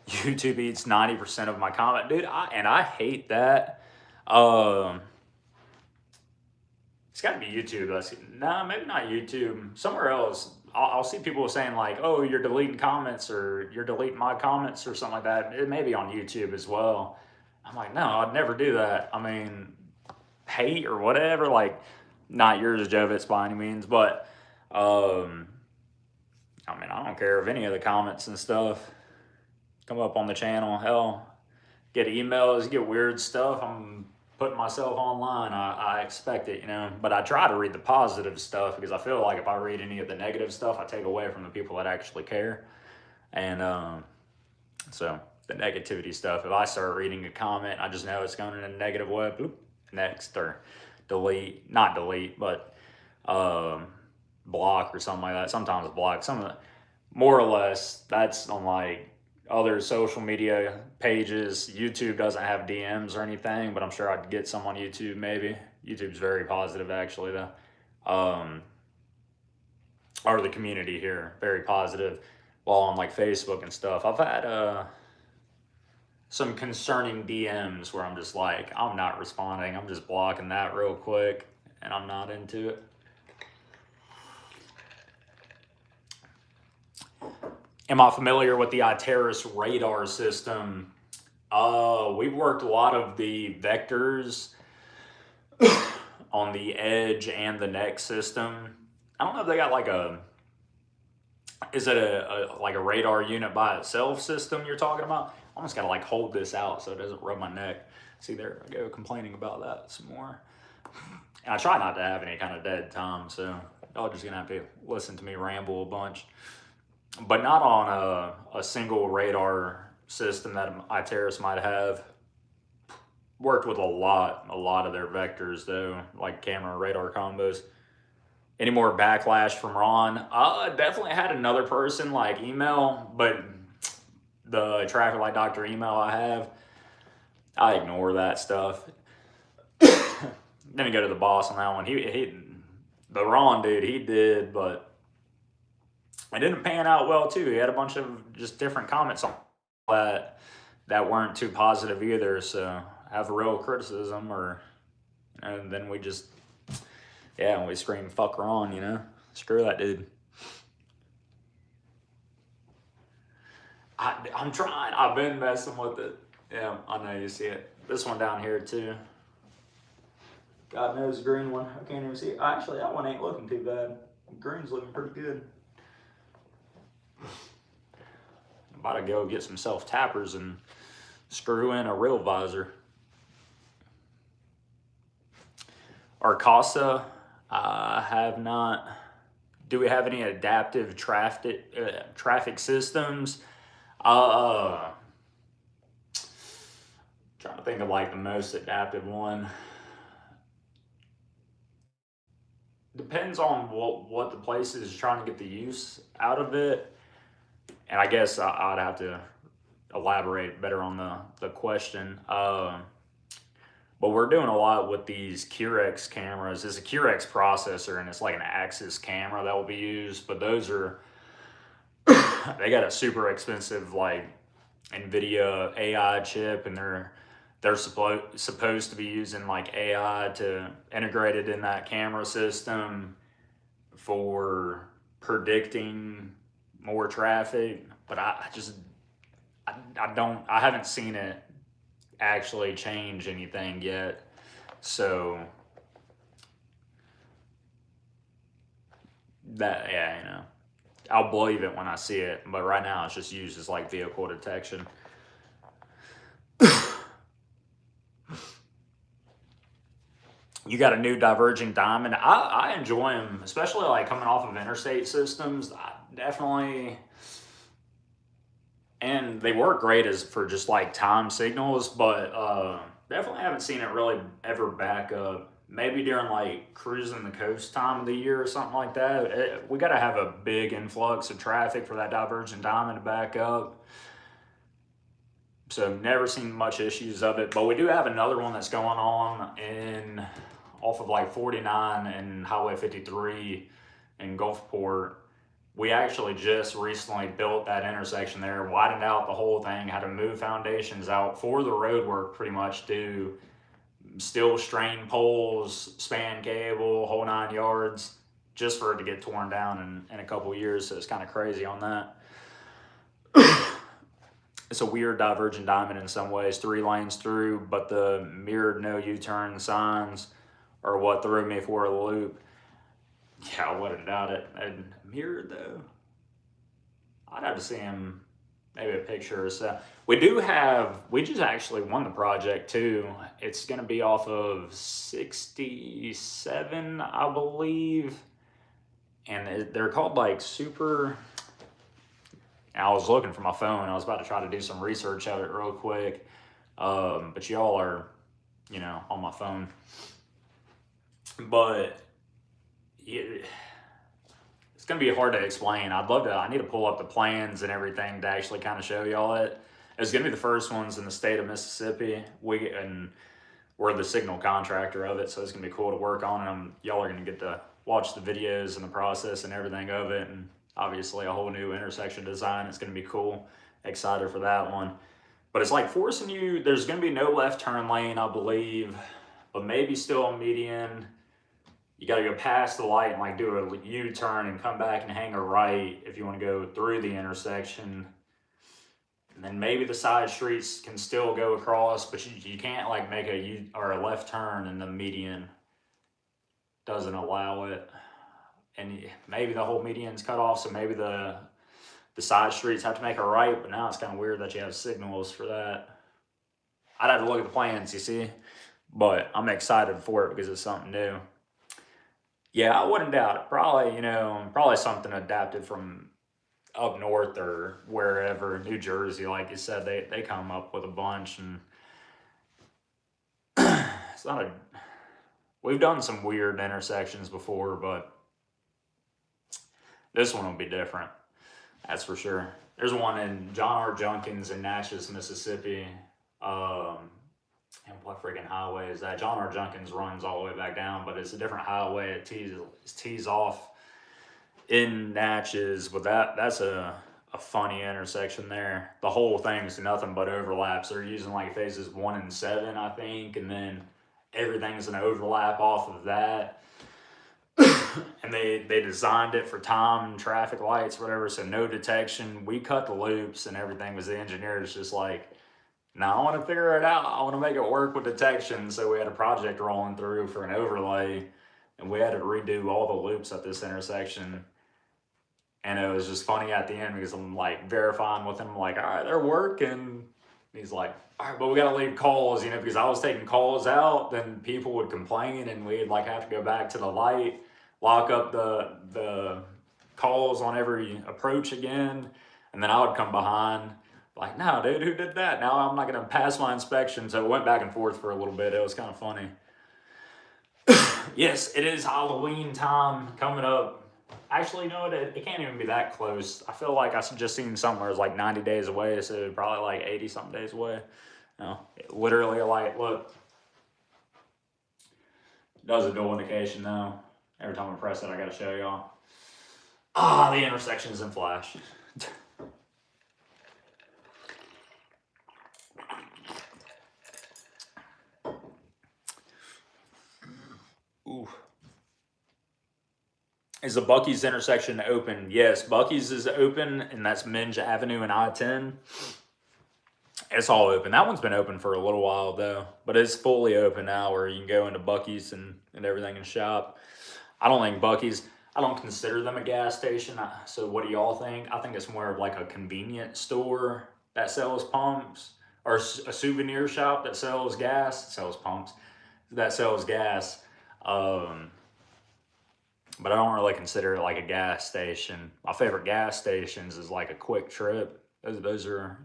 YouTube eats 90% of my comment, dude. I hate that. It's got to be YouTube. Nah, maybe not YouTube. Somewhere else, I'll see people saying like, "Oh, you're deleting comments," or "You're deleting my comments," or something like that. It may be on YouTube as well. I'm like, no, I'd never do that. I mean, hate or whatever, like, not yours, Jovitz, by any means, but I mean, I don't care if any of the comments and stuff come up on the channel. Hell, get emails, get weird stuff. I'm putting myself online. I expect it, you know, but I try to read the positive stuff because I feel like if I read any of the negative stuff, I take away from the people that actually care. And so the negativity stuff, if I start reading a comment, I just know it's going in a negative way, boop, next, or delete, not delete, but block or something like that. Sometimes block. Some of the, more or less, that's on like other social media pages. YouTube doesn't have DMs or anything, but I'm sure I'd get some on YouTube maybe. YouTube's very positive actually though. Or the community here, very positive. While on like Facebook and stuff, I've had some concerning DMs where I'm just like, I'm not responding. I'm just blocking that real quick and I'm not into it. Am I familiar with the Iteris radar system? We've worked a lot of the vectors on the edge and the neck system. I don't know if they got like is it like a radar unit by itself system you're talking about? I almost gotta like hold this out so it doesn't rub my neck. See, there I go complaining about that some more. And I try not to have any kind of dead time, so y'all just gonna have to listen to me ramble a bunch. But not on a single radar system that Iteris might have. Worked with a lot of their vectors though, like camera radar combos. Any more backlash from Ron? Definitely had another person like email, but the traffic light doctor email I ignore that stuff. Didn't go to the boss on that one. The Ron dude, he did, but it didn't pan out well too. He had a bunch of just different comments on that weren't too positive either. So have real criticism, and then we just we scream fuck Ron, you know, screw that dude. I'm trying. I've been messing with it. Yeah, I know you see it. This one down here too. God knows the green one. I can't even see it. Actually, that one ain't looking too bad. Green's looking pretty good. I'm about to go get some self-tappers and screw in a real visor. Arcasa, I have not. Do we have any adaptive traffic systems? Trying to think of like the most adaptive one. Depends on what the place is trying to get the use out of it. And I guess I'd have to elaborate better on the question. But we're doing a lot with these Curex cameras. It's a Curex processor, and it's like an Axis camera that will be used. But those are, they got a super expensive like NVIDIA AI chip, and they're supposed to be using like AI to integrate it in that camera system for predicting more traffic. But I haven't seen it actually change anything yet. So that, yeah, you know, I'll believe it when I see it. But right now it's just used as like vehicle detection. You got a new diverging diamond. I enjoy them, especially like coming off of interstate systems. I definitely, and they work great as for just like time signals, but definitely haven't seen it really ever back up. Maybe during like cruising the coast time of the year or something like that. We got to have a big influx of traffic for that divergent diamond to back up. So never seen much issues of it, but we do have another one that's going on off of like 49 and Highway 53 in Gulfport. We actually just recently built that intersection there, widened out the whole thing, had to move foundations out for the road work pretty much, do steel strain poles, span cable, whole 9 yards, just for it to get torn down in a couple of years. So it's kind of crazy on that. It's a weird divergent diamond in some ways, 3 lanes through, but the mirrored no U-turn signs are what threw me for a loop. Yeah, I wouldn't doubt it. And mirrored though, I'd have to see him, maybe a picture or so. We just actually won the project too. It's gonna be off of 67, I believe. And they're called like super, I was looking for my phone. I was about to try to do some research of it real quick. But y'all are, you know, on my phone. But it's going to be hard to explain. I need to pull up the plans and everything to actually kind of show y'all it. It's going to be the first ones in the state of Mississippi. We're the signal contractor of it, so it's going to be cool to work on. And y'all are going to get to watch the videos and the process and everything of it. And obviously a whole new intersection design. It's going to be cool. Excited for that one. But it's like forcing you, there's going to be no left turn lane, I believe, but maybe still a median. You got to go past the light and like do a U-turn and come back and hang a right if you want to go through the intersection. And then maybe the side streets can still go across, but you can't like make a left turn, and the median doesn't allow it. and maybe the whole median's cut off, so maybe the side streets have to make a right, but now it's kind of weird that you have signals for that. I'd have to look at the plans, you see, but I'm excited for it because it's something new. Yeah, I wouldn't doubt it. Probably, probably something adapted from up north or wherever, New Jersey, like you said, they come up with a bunch, and it's not a. We've done some weird intersections before, but this one will be different. That's for sure. There's one in John R. Junkins in Natchez, Mississippi. And what freaking highway is that? John R. Junkins runs all the way back down, but it's a different highway. It tees off in Natchez, but that's a funny intersection there. The whole thing's nothing but overlaps. They're using like phases 1 and 7, I think, and then everything's an overlap off of that. And they designed it for time and traffic lights, whatever, so no detection. We cut the loops and everything, was the engineers just like, now I want to figure it out. I want to make it work with detection. So we had a project rolling through for an overlay, and we had to redo all the loops at this intersection. And it was just funny at the end because I'm like verifying with him, like, all right, they're working. He's like, all right, but we got to leave calls, because I was taking calls out, then people would complain, and we'd like have to go back to the light, lock up the calls on every approach again, and then I would come behind. Like, no, dude, who did that? Now I'm not going to pass my inspection. So it went back and forth for a little bit. It was kind of funny. Yes, it is Halloween time coming up. Actually, no, it can't even be that close. I feel like I just seen somewhere it's like 90 days away, so probably like 80-something days away. Literally, like, look. Does a dual indication, though. Every time I press it, I got to show y'all. The intersections in flash. Ooh. Is the Buc-ee's intersection open? Yes, Buc-ee's is open, and that's Minge Avenue and I-10. It's all open. That one's been open for a little while, though, but it's fully open now where you can go into Buc-ee's and everything and shop. I don't think Buc-ee's, I don't consider them a gas station. So what do y'all think? I think it's more of like a convenience store that sells pumps, or a souvenir shop that sells gas, that sells gas. But I don't really consider it like a gas station. My favorite gas stations is like a Quick Trip. Those are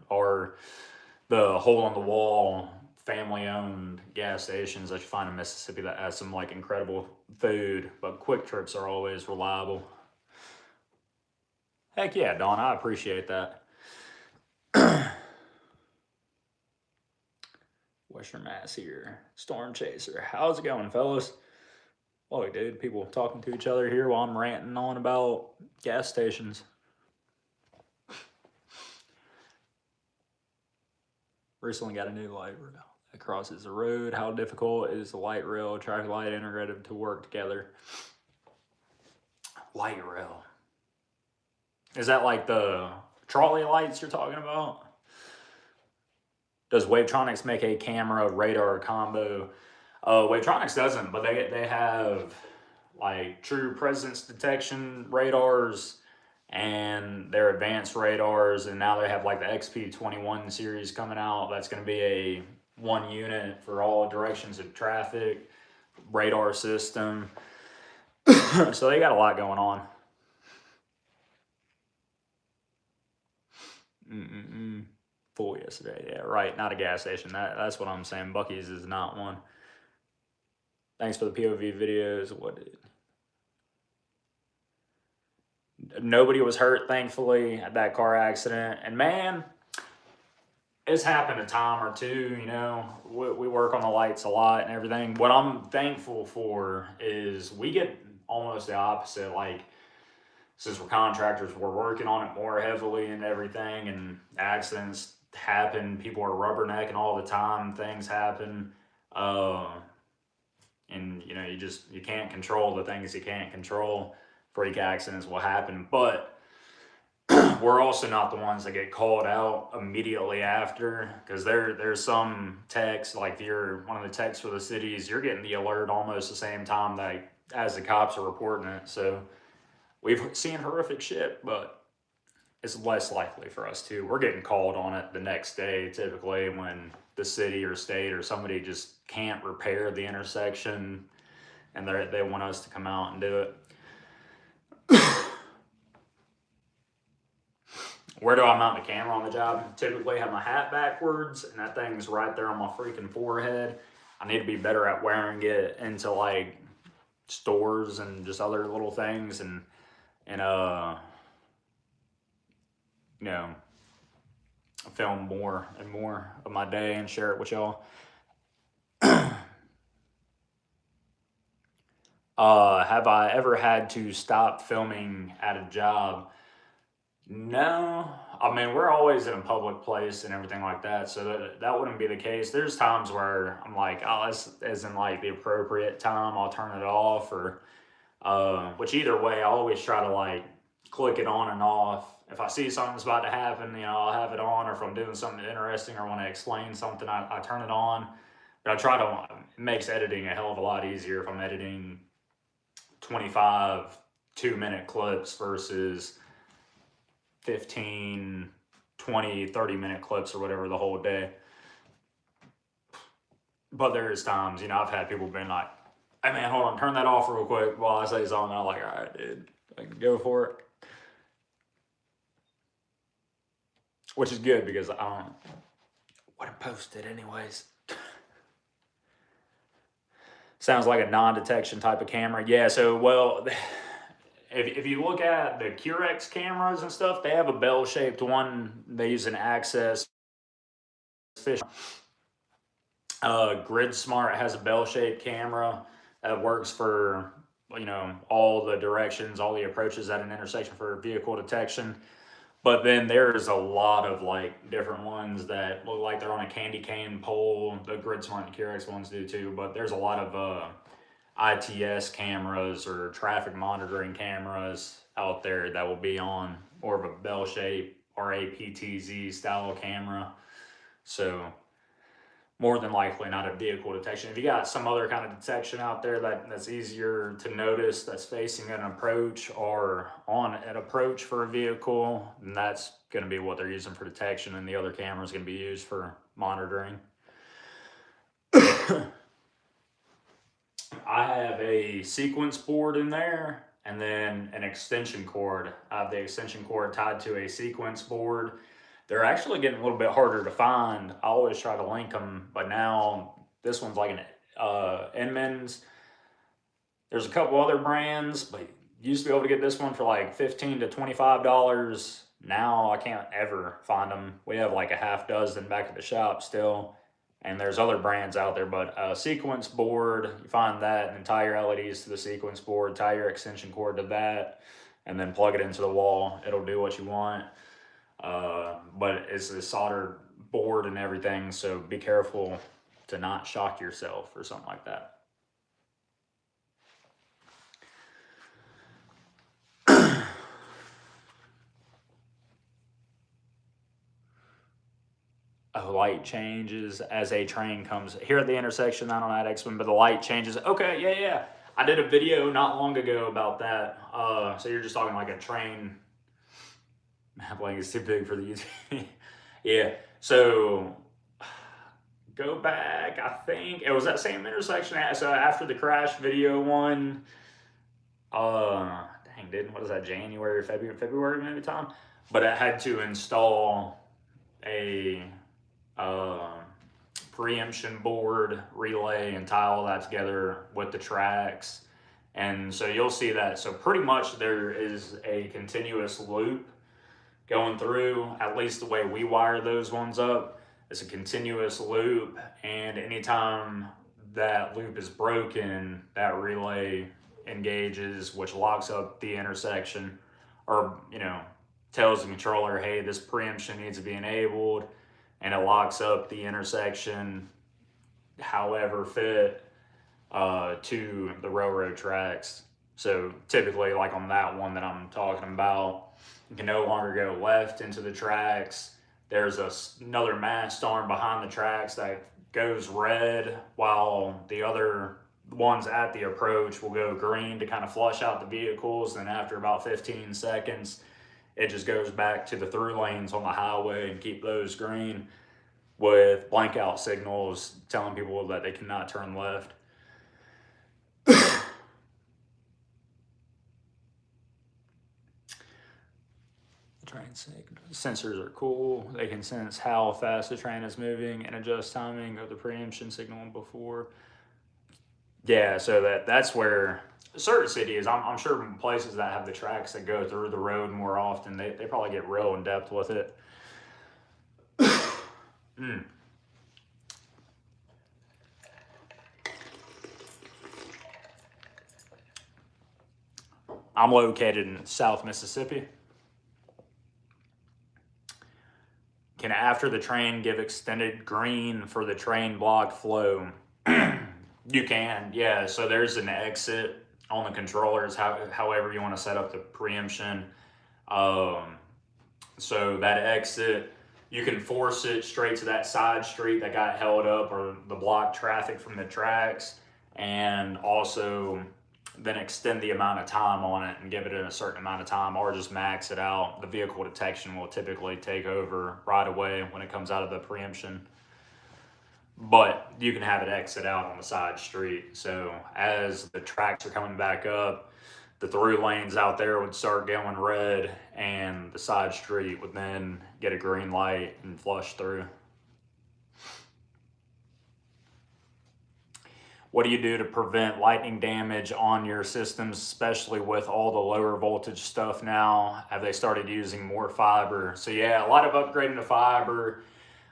the hole-on-the-wall, family-owned gas stations that you find in Mississippi that has some like incredible food. But Quick Trips are always reliable. Heck yeah, Don, I appreciate that. Western Mass here. Storm Chaser. How's it going, fellas? Oh, dude, people talking to each other here while I'm ranting on about gas stations. Recently got a new light rail that crosses the road. How difficult is the light rail, traffic light integrated to work together? Light rail. Is that like the trolley lights you're talking about? Does Wavetronics make a camera radar combo? Wavetronics doesn't, but they have like true presence detection radars and their advanced radars, and now they have like the XP21 series coming out. That's going to be a 1 unit for all directions of traffic radar system. So they got a lot going on. Full yesterday, yeah, right. Not a gas station. That's what I'm saying. Buc-ee's is not one. Thanks for the POV videos. Nobody was hurt, thankfully, at that car accident. And man, it's happened a time or two, we work on the lights a lot and everything. What I'm thankful for is we get almost the opposite. Like, since we're contractors, we're working on it more heavily and everything, and accidents happen. People are rubbernecking all the time. Things happen. And you can't control the things you can't control. Freak accidents will happen, but we're also not the ones that get called out immediately after, because there's some techs, like if you're one of the techs for the cities, you're getting the alert almost the same time as the cops are reporting it. So We've seen horrific shit, but it's less likely for us to. We're getting called on it the next day, typically, when the city or state or somebody just can't repair the intersection and they want us to come out and do it. Where do I mount the camera on the job? Typically have my hat backwards, and that thing's right there on my freaking forehead. I need to be better at wearing it into like stores and just other little things, and you know, film more and more of my day and share it with y'all. Have I ever had to stop filming at a job? No. I mean, we're always in a public place and everything like that, so that wouldn't be the case. There's times where I'm like, oh, this isn't like the appropriate time. I'll turn it off, or which either way, I always try to like click it on and off. If I see something's about to happen, I'll have it on, or if I'm doing something interesting or want to explain something, I turn it on. But I try to, it makes editing a hell of a lot easier if I'm editing 25 2-minute clips versus 15, 20, 30-minute clips or whatever the whole day. But there's times, I've had people been like, hey man, hold on, turn that off real quick while I say something. I'm like, all right, dude, I can go for it. Which is good because I wouldn't post it anyways. Sounds like a non-detection type of camera. Yeah, so, well, if you look at the Curex cameras and stuff, they have a bell-shaped one. They use an Access fish. Grid Smart has a bell-shaped camera that works for, all the directions, all the approaches at an intersection for vehicle detection. But then there's a lot of like different ones that look like they're on a candy cane pole. The Grid Smart and the Curex ones do too. But there's a lot of ITS cameras or traffic monitoring cameras out there that will be on more of a bell shape RAPTZ style camera. So more than likely not a vehicle detection. If you got some other kind of detection out there that's easier to notice, that's facing an approach or on an approach for a vehicle, then that's going to be what they're using for detection, and the other camera is going to be used for monitoring. I have a sequence board in there and then an extension cord. I have the extension cord tied to a sequence board. They're actually getting a little bit harder to find. I always try to link them, but now this one's like an Inman's. There's a couple other brands, but you used to be able to get this one for like $15 to $25. Now I can't ever find them. We have like a half dozen back at the shop still, and there's other brands out there, but a sequence board, you find that and then tie your LEDs to the sequence board, tie your extension cord to that, and then plug it into the wall. It'll do what you want. But it's a soldered board and everything, so be careful to not shock yourself or something like that. A light changes as a train comes here at the intersection, not on that X-Men, but the light changes. Okay, yeah. I did a video not long ago about that. So you're just talking like a train. Map link is too big for the YouTube. Yeah, so go back, I think it was that same intersection. So after the crash video one, what is that, January, February maybe time? But I had to install a preemption board, relay, and tie all that together with the tracks. And so you'll see that. So pretty much there is a continuous loop going through, at least the way we wire those ones up. It's a continuous loop, and anytime that loop is broken, that relay engages, which locks up the intersection, or tells the controller, hey, this preemption needs to be enabled, and it locks up the intersection however fit to the railroad tracks. So typically, like on that one that I'm talking about, you can no longer go left into the tracks. There's another mast arm behind the tracks that goes red, while the other ones at the approach will go green to kind of flush out the vehicles. And after about 15 seconds, it just goes back to the through lanes on the highway and keep those green with blank out signals telling people that they cannot turn left. Train sensors are cool. They can sense how fast the train is moving and adjust timing of the preemption signal before. Yeah, so that's where certain cities, I'm sure places that have the tracks that go through the road more often, they probably get real in depth with it. I'm located in South Mississippi. Can after the train give extended green for the train block flow? You can, yeah. So there's an exit on the controllers, however you want to set up the preemption. So that exit, you can force it straight to that side street that got held up or the blocked traffic from the tracks, and also then extend the amount of time on it and give it a certain amount of time, or just max it out. The vehicle detection will typically take over right away when it comes out of the preemption. But you can have it exit out on the side street. So as the tracks are coming back up, the through lanes out there would start going red, and the side street would then get a green light and flush through. What do you do to prevent lightning damage on your systems, especially with all the lower voltage stuff now? Have they started using more fiber? So yeah, a lot of upgrading to fiber,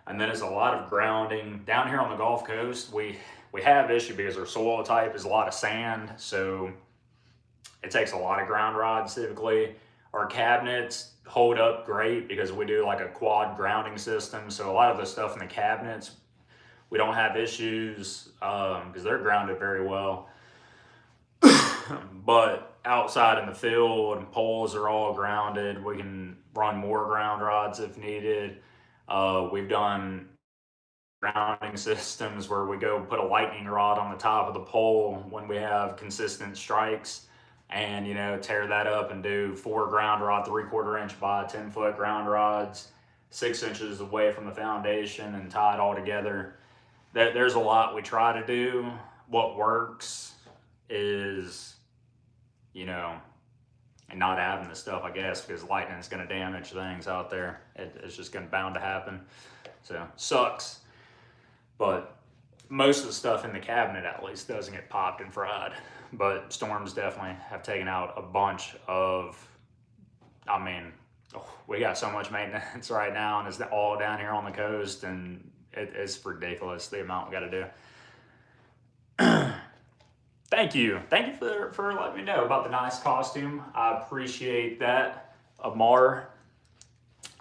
and then there's a lot of grounding. Down here on the Gulf Coast, we have issue because our soil type is a lot of sand, so it takes a lot of ground rods typically. Our cabinets hold up great because we do like a quad grounding system, so a lot of the stuff in the cabinets, we don't have issues because they're grounded very well. But outside in the field, poles are all grounded. We can run more ground rods if needed. We've done grounding systems where we go put a lightning rod on the top of the pole when we have consistent strikes, and tear that up and do 4 ground rod 3/4 inch by 10-foot ground rods 6 inches away from the foundation and tie it all together. There's a lot we try to do. What works is, and not having the stuff, I guess, because lightning is going to damage things out there. It's just bound to happen. So, sucks. But most of the stuff in the cabinet, at least, doesn't get popped and fried. But storms definitely have taken out a bunch of, we got so much maintenance right now, and it's all down here on the coast, and it's ridiculous the amount we got to do. Thank you for letting me know about the nice costume. I appreciate that. Amar,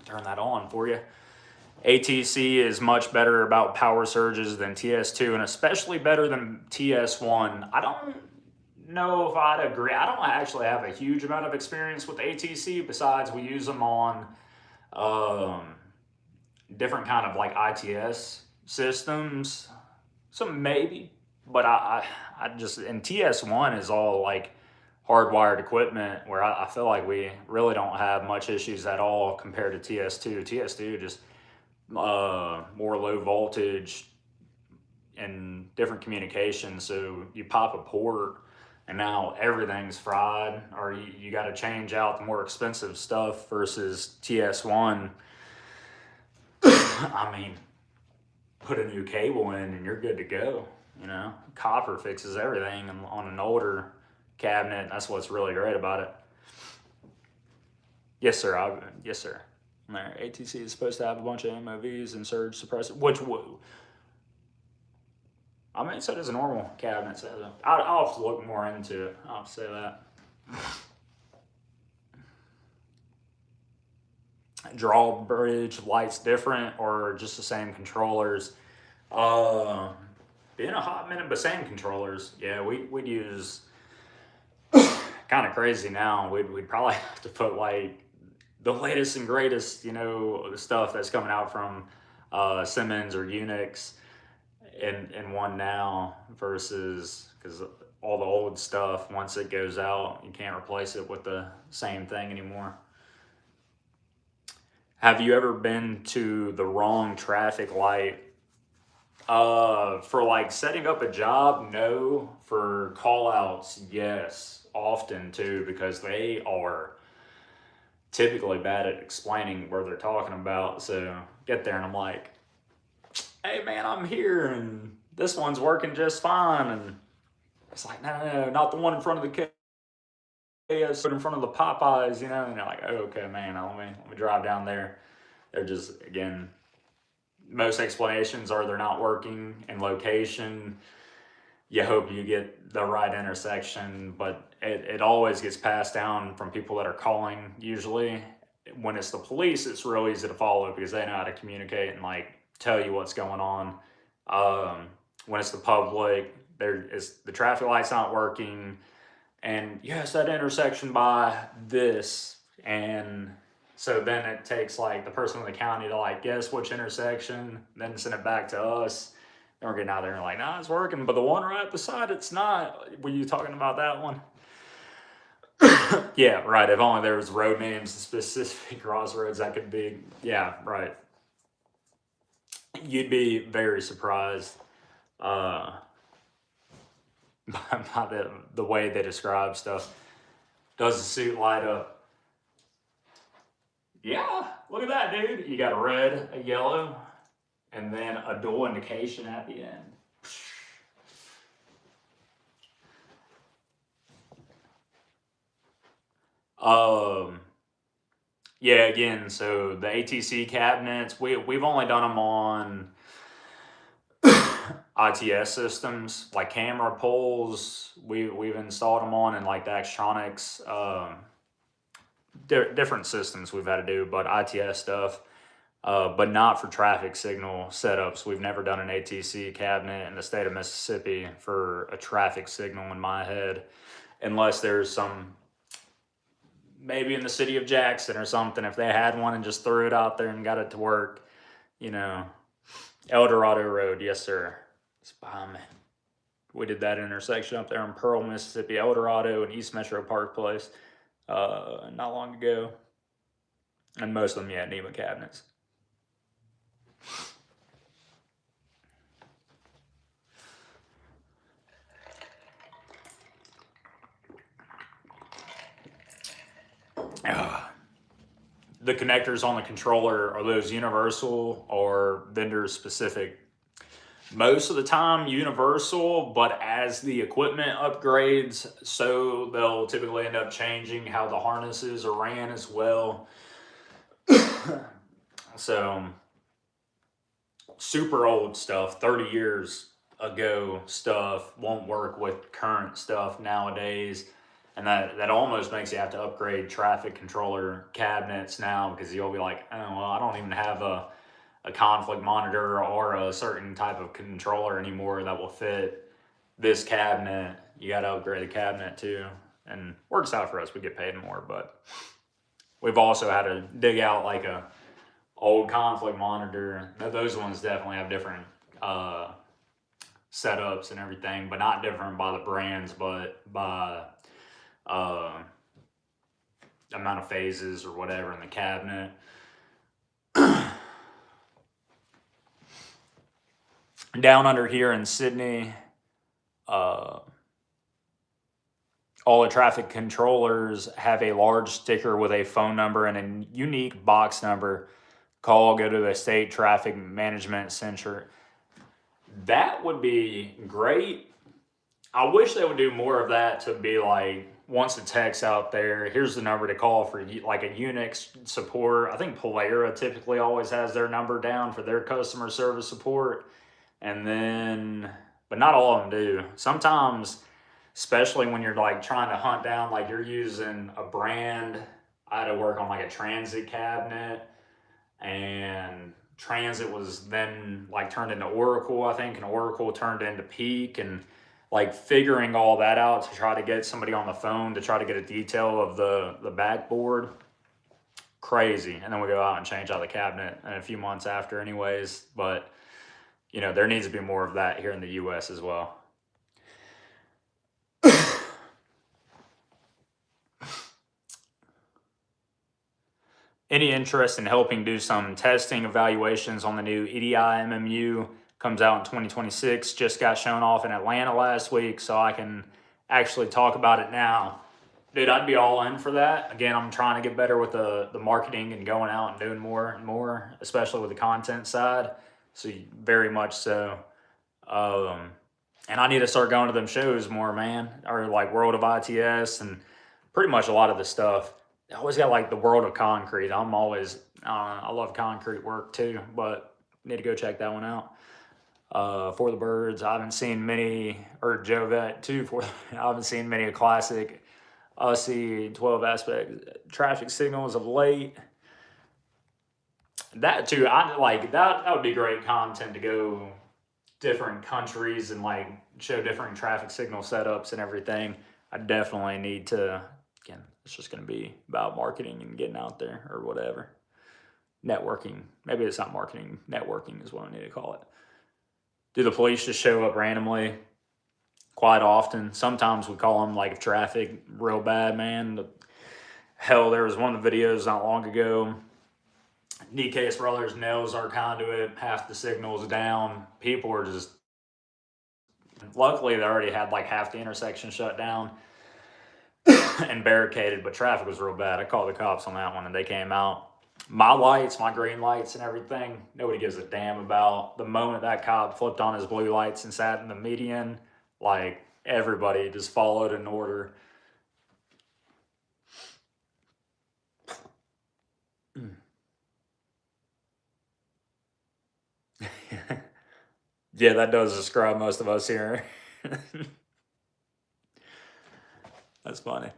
turn that on for you. ATC is much better about power surges than TS2, and especially better than TS1. I don't know if I'd agree. I don't actually have a huge amount of experience with ATC, besides we use them on different kind of like ITS systems. So maybe, but I just, and TS1 is all like hardwired equipment where I feel like we really don't have much issues at all compared to TS2. TS2 just more low voltage and different communication. So you pop a port and now everything's fried, or you got to change out the more expensive stuff versus TS1. Put a new cable in and you're good to go. Copper fixes everything on an older cabinet. That's what's really great about it. Yes, sir. Yes, sir. ATC is supposed to have a bunch of MOVs and surge suppressor, so does a normal cabinet. So I'll have to look more into it. I'll have to say that. Drawbridge lights different or just the same controllers? Been a hot minute, but same controllers. Yeah, we'd use, kind of crazy now, we'd probably have to put like the latest and greatest, stuff that's coming out from Siemens or Unix in one now versus, because all the old stuff, once it goes out, you can't replace it with the same thing anymore. Have you ever been to the wrong traffic light? For like setting up a job, no. For call outs, yes, often too, because they are typically bad at explaining where they're talking about. So get there and I'm like, hey man, I'm here and this one's working just fine. And it's like, no, not the one in front of the KS, but in front of the Popeyes, you know? And they're like, oh, okay, man, let me drive down there. They're just, again, most explanations are they're not working in location. You hope you get the right intersection, but it always gets passed down from people that are calling. Usually when it's the police, it's real easy to follow because they know how to communicate and like tell you what's going on. When it's the public, the traffic light's not working, and yes, that intersection by this, and so then it takes like the person in the county to like guess which intersection, then send it back to us. Then we're getting out there and like, nah, it's working, but the one right beside it's not. Were you talking about that one? Yeah, right. If only there was road names, specific crossroads that could be. Yeah, right. You'd be very surprised uh, by the way they describe stuff. Does the suit light up? Yeah, look at that, dude. You got a red, a yellow, and then a dual indication at the end. Um, yeah, again, so the ATC cabinets, we've only done them on ITS systems, like camera poles. We've installed them on, and like the Extronics, different systems we've had to do, but ITS stuff. But not for traffic signal setups. We've never done an ATC cabinet in the state of Mississippi for a traffic signal in my head, unless there's some, maybe in the city of Jackson or something, if they had one and just threw it out there and got it to work, you know. El Dorado Road, yes sir. It's behind me. We did that intersection up there in Pearl, Mississippi, El Dorado and East Metro Park Place, not long ago. And most of them, yeah, NEMA cabinets. The connectors on the controller, are those universal or vendor specific? Most of the time universal, but as the equipment upgrades, so they'll typically end up changing how the harnesses are ran as well. So super old stuff, 30 years ago stuff won't work with current stuff nowadays. And that almost makes you have to upgrade traffic controller cabinets now, because you'll be like, oh, well, I don't even have a conflict monitor or a certain type of controller anymore that will fit this cabinet. You got to upgrade the cabinet too. And works out for us. We get paid more, but we've also had to dig out like a old conflict monitor. Those ones definitely have different setups and everything, but not different by the brands, but by amount of phases or whatever in the cabinet. Down under here in Sydney, all the traffic controllers have a large sticker with a phone number and a unique box number. Go to the state traffic management center. That would be great. I wish they would do more of that, to be like, once the tech's out there, here's the number to call for like a Unix support. I think Polera typically always has their number down for their customer service support. And then, but not all of them do. Sometimes, especially when you're like trying to hunt down, like you're using a brand. I had to work on like a Transit cabinet, and Transit was then like turned into Oracle, I think, and Oracle turned into Peak, and like figuring all that out to try to get somebody on the phone to try to get a detail of the backboard. Crazy. And then we go out and change out the cabinet in a few months after anyways. But you know, there needs to be more of that here in the U.S. as well. Any interest in helping do some testing evaluations on the new EDI MMU? Comes out in 2026. Just got shown off in Atlanta last week, so I can actually talk about it now. Dude, I'd be all in for that. Again, I'm trying to get better with the marketing and going out and doing more and more, especially with the content side. So very much so. And I need to start going to them shows more, man. Or like World of ITS and pretty much a lot of the stuff. I always got like the World of Concrete. I'm always, I love concrete work too, but need to go check that one out. For the Birds, I haven't seen many, or Jovet too, I haven't seen many classic USI 12 aspect traffic signals of late. That too, I like that would be great content to go different countries and like show different traffic signal setups and everything. I definitely need to, again, it's just going to be about marketing and getting out there or whatever. Networking. Maybe it's not marketing. Networking is what I need to call it. Do the police just show up randomly? Quite often. Sometimes we call them like if traffic real bad, man. Hell, there was one of the videos not long ago. DK's brothers nails our conduit, half the signals down. People were just, luckily they already had like half the intersection shut down and barricaded, but traffic was real bad. I called the cops on that one and they came out. My lights, my green lights and everything, nobody gives a damn about. The moment that cop flipped on his blue lights and sat in the median, like everybody just followed an order. Yeah, that does describe most of us here. That's funny.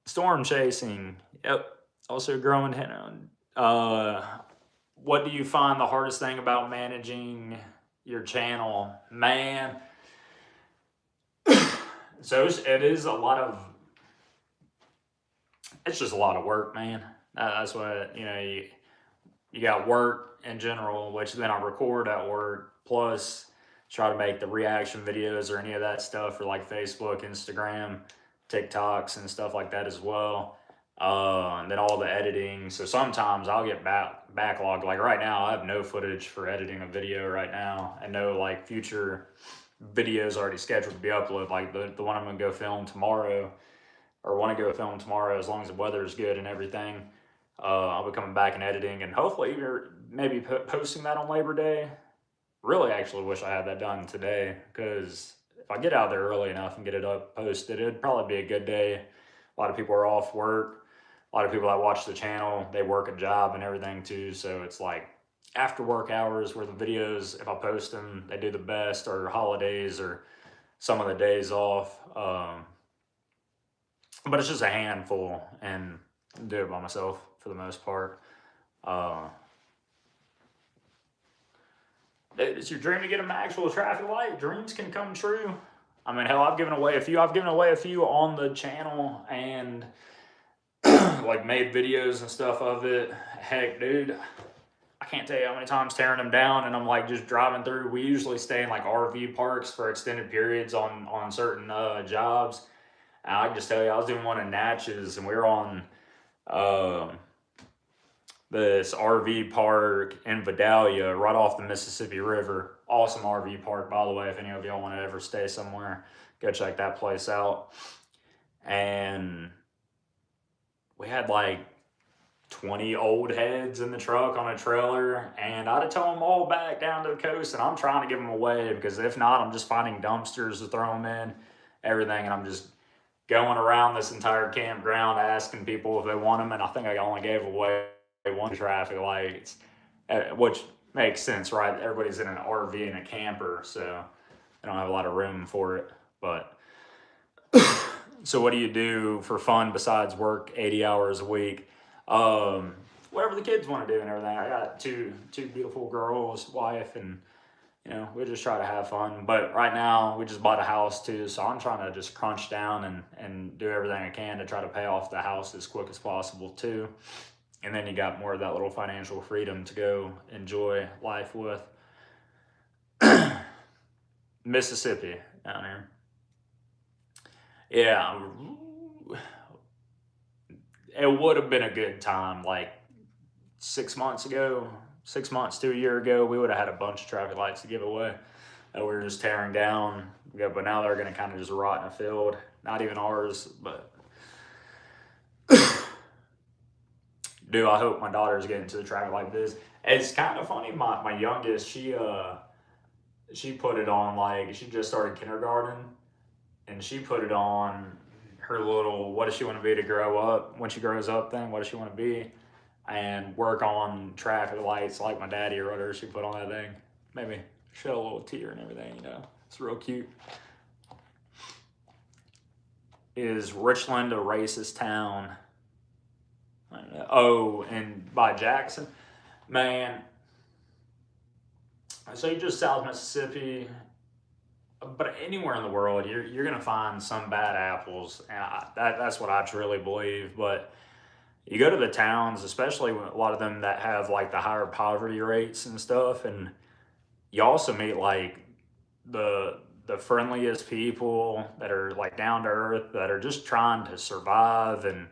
Storm chasing. Yep. Also growing. What do you find the hardest thing about managing your channel? Man. So it is a lot of, it's just a lot of work, man. That's what, you know, you got work in general, which then I record at work, plus try to make the reaction videos or any of that stuff for like Facebook, Instagram, TikToks and stuff like that as well. And then all the editing. So sometimes I'll get backlogged. Like right now, I have no footage for editing a video right now, and no like future videos already scheduled to be uploaded. Like the one I'm gonna go film tomorrow, or want to go film tomorrow, as long as the weather is good and everything. I'll be coming back and editing, and hopefully maybe posting that on Labor Day. Really, actually wish I had that done today, because if I get out there early enough and get it up posted, it'd probably be a good day. A lot of people are off work. A lot of people that watch the channel, they work a job and everything too. So it's like after work hours where the videos, if I post them, they do the best, or holidays or some of the days off. But it's just a handful, and I do it by myself for the most part. It's your dream to get an actual traffic light. Dreams can come true. I mean, hell, I've given away a few. I've given away a few on the channel and like made videos and stuff of it. Heck, dude, I can't tell you how many times tearing them down, and I'm like just driving through. We usually stay in like RV parks for extended periods on certain jobs. And I can just tell you, I was doing one in Natchez, and we were on this RV park in Vidalia, right off the Mississippi River. Awesome RV park, by the way. If any of y'all want to ever stay somewhere, go check that place out. And we had like 20 old heads in the truck on a trailer, and I'd have towed them all back down to the coast, and I'm trying to give them away, because if not, I'm just finding dumpsters to throw them in, everything, and I'm just going around this entire campground asking people if they want them, and I think I only gave away one traffic lights, which makes sense, right? Everybody's in an RV and a camper, so they don't have a lot of room for it. But so what do you do for fun besides work 80 hours a week? Whatever the kids want to do and everything. I got two beautiful girls, wife, and you know, we just try to have fun. But right now we just bought a house too, so I'm trying to just crunch down and do everything I can to try to pay off the house as quick as possible too. And then you got more of that little financial freedom to go enjoy life with. Mississippi down here. Yeah, it would have been a good time like 6 months ago, 6 months to a year ago. We would have had a bunch of traffic lights to give away that we were just tearing down. Yeah, but now they're going to kind of just rot in a field. Not even ours, but dude, I hope my daughter's getting to the traffic light biz. It's kind of funny. My youngest, she put it on like she just started kindergarten, and she put it on her little what does she want to be to grow up when she grows up thing. What does she want to be? And work on traffic lights like my daddy or whatever. She put on that thing. Maybe shed a little tear and everything. It's real cute. Is Richland a racist town? I don't know. Oh, and by Jackson, man. So you're just South Mississippi, but anywhere in the world, you're gonna find some bad apples, and that's what I truly believe. But you go to the towns, especially a lot of them that have like the higher poverty rates and stuff, and you also meet like the friendliest people that are like down to earth, that are just trying to survive. And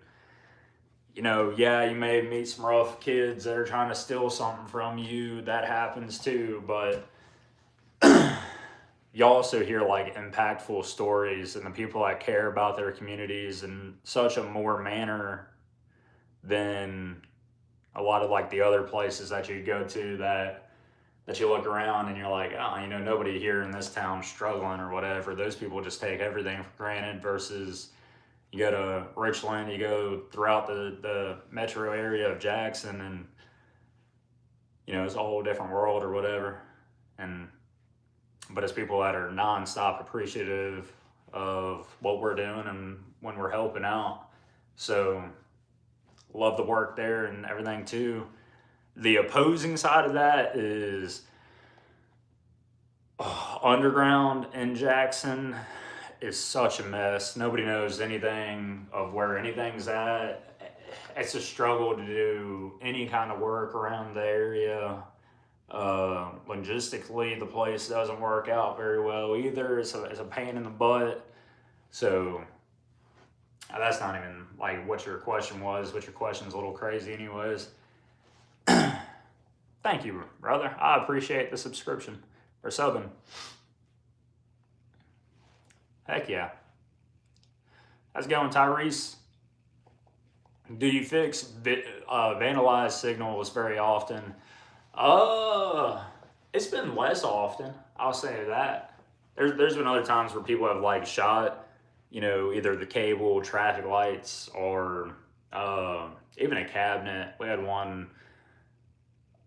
yeah, you may meet some rough kids that are trying to steal something from you. That happens too, but you also hear like impactful stories and the people that care about their communities in such a more manner than a lot of like the other places that you go to that you look around and you're like, oh, nobody here in this town struggling or whatever. Those people just take everything for granted. Versus you go to Richland, you go throughout the metro area of Jackson, and it's a whole different world or whatever. But it's people that are nonstop appreciative of what we're doing and when we're helping out. So love the work there and everything too. The opposing side of that is underground in Jackson is such a mess. Nobody knows anything of where anything's at. It's a struggle to do any kind of work around the area. Logistically, the place doesn't work out very well either. It's a pain in the butt. So that's not even like what your question was. What your question's a little crazy anyways. Thank you, brother. I appreciate the subscription or subbing. Heck yeah. How's it going, Tyrese? Do you fix vandalized signals very often? It's been less often. I'll say that. There's been other times where people have like shot, either the cable, traffic lights, or even a cabinet. We had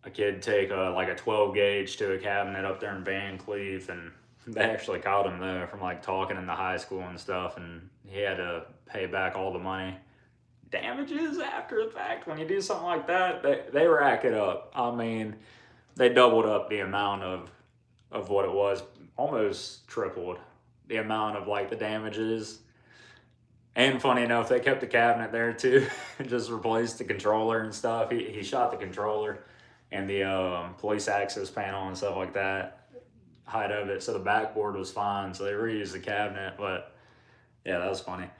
a kid take a 12 gauge to a cabinet up there in Van Cleef, and they actually caught him though from like talking in the high school and stuff, and he had to pay back all the money. Damages after the fact, when you do something like that, they rack it up. I mean, they doubled up the amount of what it was, almost tripled the amount of like the damages. And funny enough, they kept the cabinet there too, and just replaced the controller and stuff. He shot the controller and the police access panel and stuff like that, height of it. So the backboard was fine, so they reused the cabinet. But yeah, that was funny.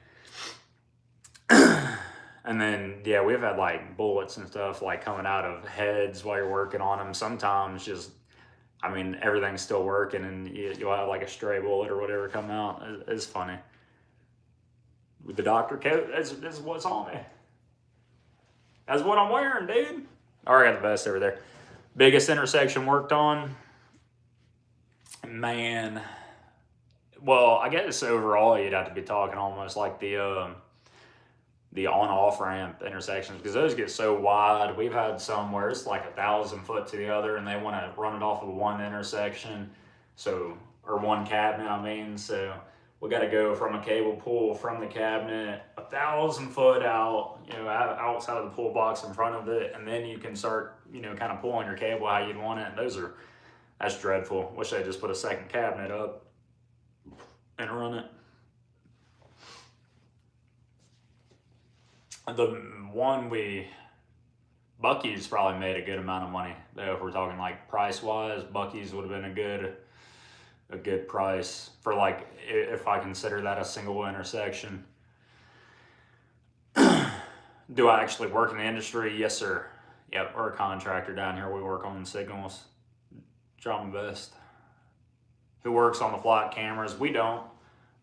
And then, yeah, we've had like bullets and stuff like coming out of heads while you're working on them. Sometimes everything's still working, and you'll have like a stray bullet or whatever come out. It's funny. With the doctor coat, this is what's on me. That's what I'm wearing, dude. All right, I got the best over there. Biggest intersection worked on? Man. Well, I guess overall you'd have to be talking almost like the on-off ramp intersections, because those get so wide. We've had some where it's like 1,000 foot to the other, and they want to run it off of one intersection, or one cabinet. So we got to go from a cable pull from the cabinet 1,000 foot out, outside of the pull box in front of it, and then you can start, kind of pulling your cable how you'd want it. And that's dreadful. Wish they just put a second cabinet up and run it. The one Bucky's probably made a good amount of money though. If we're talking like price wise, Bucky's would have been a good price for like if I consider that a single intersection. Do I actually work in the industry? Yes, sir. Yep, we're a contractor down here. We work on signals. Try my best. Who works on the flight cameras? We don't.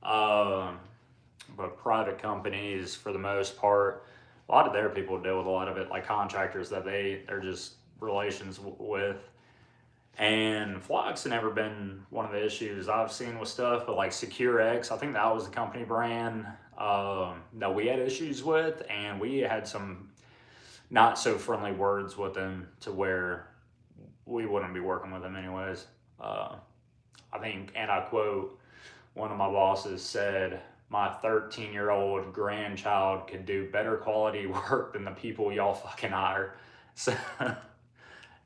But private companies, for the most part, a lot of their people deal with a lot of it, like contractors that they're just relations with. And Flock's never been one of the issues I've seen with stuff, but like SecureX, I think that was the company brand that we had issues with, and we had some not so friendly words with them to where we wouldn't be working with them anyways. I think, and I quote, one of my bosses said, my 13-year-old grandchild could do better quality work than the people y'all fucking hire. So,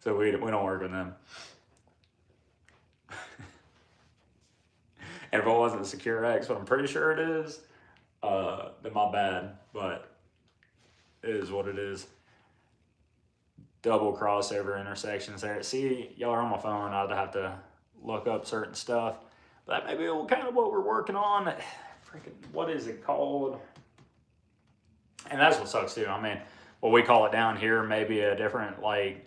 so we don't work with them. And if it wasn't SecureX, but I'm pretty sure it is, then my bad. But it is what it is. Double crossover intersections there. See, y'all are on my phone. I'd have to look up certain stuff. But that may be kind of what we're working on. Freaking, what is it called? And that's what sucks too. I mean, what we call it down here may be a different like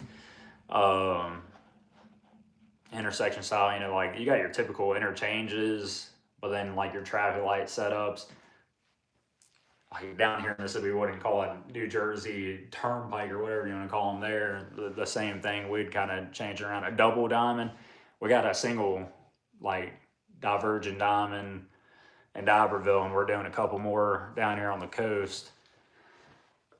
intersection style. You know, like you got your typical interchanges, but then like your traffic light setups. Like down here in Mississippi, we wouldn't call it New Jersey Turnpike or whatever you want to call them there. The same thing. We'd kind of change around a double diamond. We got a single like divergent diamond in D'Iberville, and we're doing a couple more down here on the coast.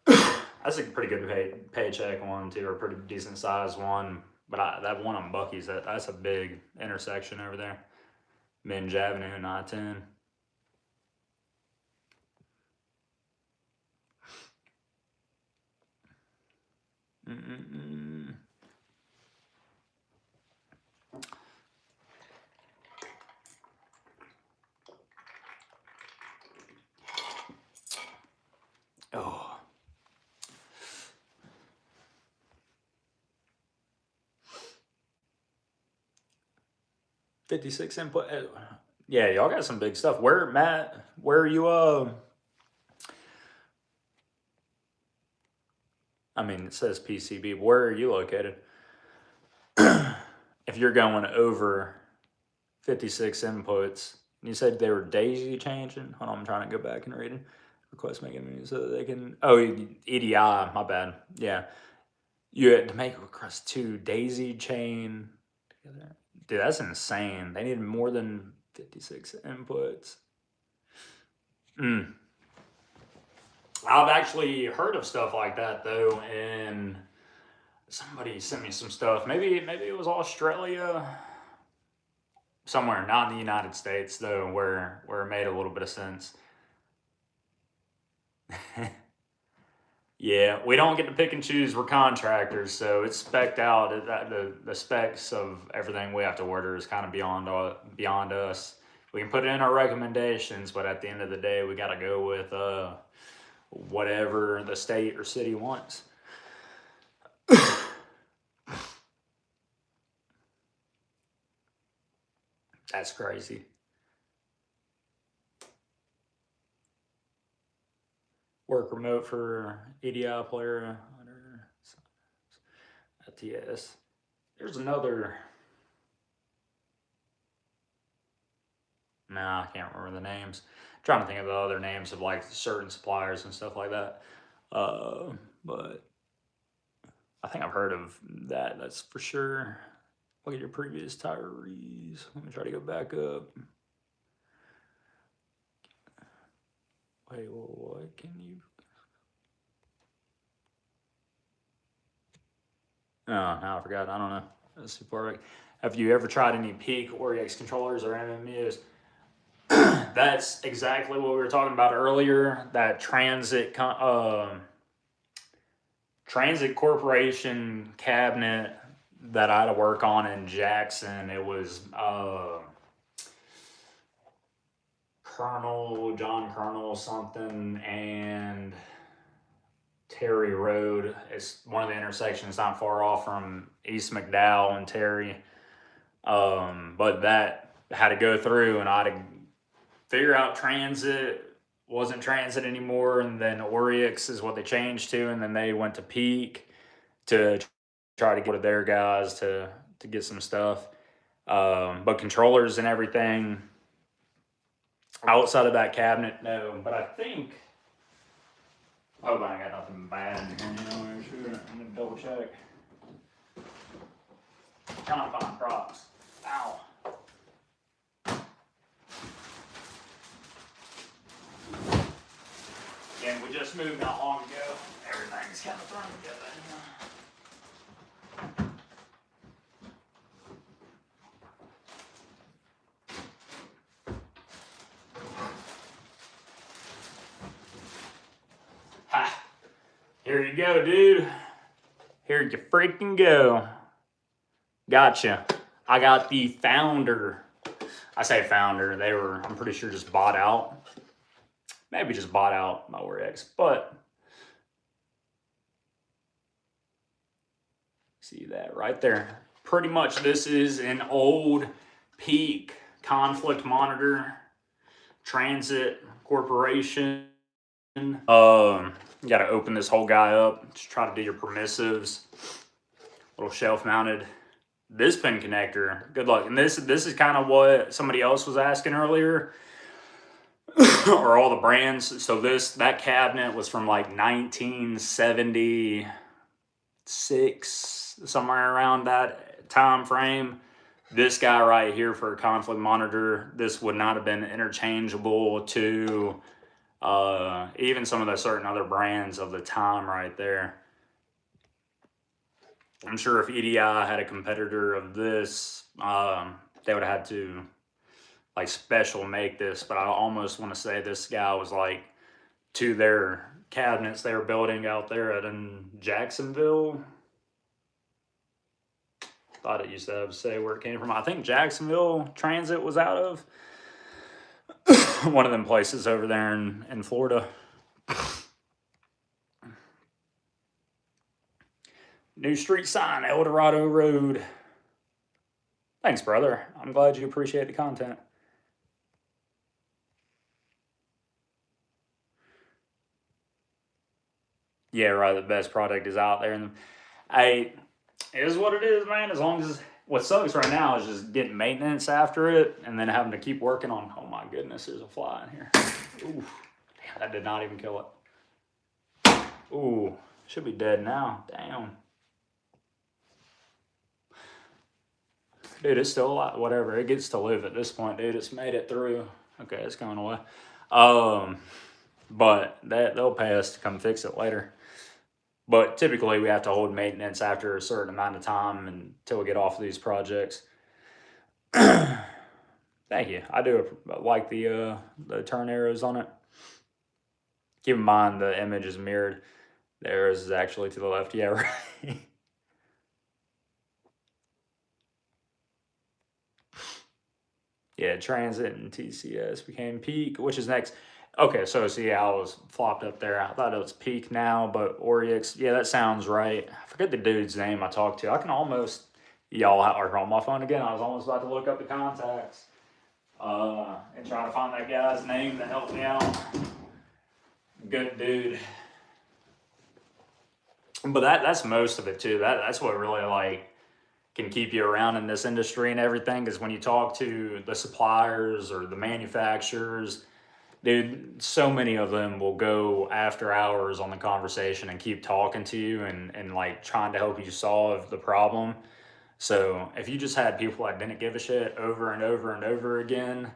That's a pretty good paycheck one too, or a pretty decent sized one. But that one on Bucky's, that's a big intersection over there. Minge Avenue and I-10. Oh. $56 input. Yeah, y'all got some big stuff. Matt, where are you, I mean, it says PCB. Where are you located? If you're going over 56 inputs, you said they were daisy changing. Hold on, I'm trying to go back and read it. Request making me so that they can. Oh, EDI. My bad. Yeah, you had to make a request to daisy chain together. Dude, that's insane. They needed more than 56 inputs. I've actually heard of stuff like that though, and somebody sent me some stuff. Maybe it was Australia, somewhere, not in the United States though, where it made a little bit of sense. Yeah, we don't get to pick and choose. We're contractors, so it's spec'd out. The specs of everything we have to order is kind of beyond us. We can put it in our recommendations, but at the end of the day, we got to go with whatever the state or city wants. That's crazy. Work remote for EDI player under ATS. There's another. Nah, I can't remember the names. I'm trying to think of the other names of like certain suppliers and stuff like that. But I think I've heard of that. That's for sure. Look at your previous Tyrese. Let me try to go back up. Wait, what can you? Oh, now I forgot. I don't know. That's too far back. Have you ever tried any Peak or EX controllers or MMUs? That's exactly what we were talking about earlier. That Transit Corporation cabinet that I had to work on in Jackson. It was John Colonel something, and Terry Road. road. It's one of the intersections not far off from East McDowell and Terry. But that had to go through, and I had to figure out transit wasn't transit anymore, and then Oryx is what they changed to, and then they went to Peak to try to get to their guys to get some stuff. But controllers and everything outside of that cabinet, no. But I think, I hope I ain't got nothing bad in here. Sure. I'm gonna double check. Trying to find props. Ow. Again, we just moved not long ago. Everything's kind of thrown together. Ha! Here you go, dude. Here you freaking go. Gotcha. I got the Founder. I say Founder. They were, I'm pretty sure, just bought out. Maybe just bought out my Oryx, but see that right there. Pretty much this is an old Peak conflict monitor, Transit Corporation. You got to open this whole guy up. Just try to do your permissives. Little shelf mounted. This pin connector, good luck. And this is kind of what somebody else was asking earlier. Or all the brands. So that cabinet was from like 1976, somewhere around that time frame. This guy right here for a conflict monitor, this would not have been interchangeable to even some of the certain other brands of the time right there. I'm sure if EDI had a competitor of this, they would have had to like special make this, but I almost want to say this guy was like to their cabinets they were building out there in Jacksonville. Thought it used to say where it came from. I think Jacksonville Transit was out of one of them places over there in Florida. New street sign, El Dorado Road. Thanks, brother. I'm glad you appreciate the content. Yeah, right. The best product is out there, and it is what it is, man. As long as what sucks right now is just getting maintenance after it, and then having to keep working on. Oh my goodness, there's a fly in here. Ooh, damn, that did not even kill it. Ooh, should be dead now. Damn, dude, it's still alive. Whatever, it gets to live at this point, dude. It's made it through. Okay, it's going away. But they'll pay us to come fix it later. But typically we have to hold maintenance after a certain amount of time until we get off of these projects. Thank you. I do like the turn arrows on it. Keep in mind the image is mirrored. The arrows is actually to the left. Yeah, right. Yeah, Transit and TCS became Peak, which is next. Okay, so see how I was flopped up there. I thought it was Peak now, but Oryx. Yeah, that sounds right. I forget the dude's name I talked to. I can almost, y'all are on my phone again. I was almost about to look up the contacts and try to find that guy's name to help me out. Good dude. But that's most of it too. That's what really like can keep you around in this industry and everything, is when you talk to the suppliers or the manufacturers. Dude, so many of them will go after hours on the conversation and keep talking to you and like trying to help you solve the problem. So if you just had people that didn't give a shit over and over and over again,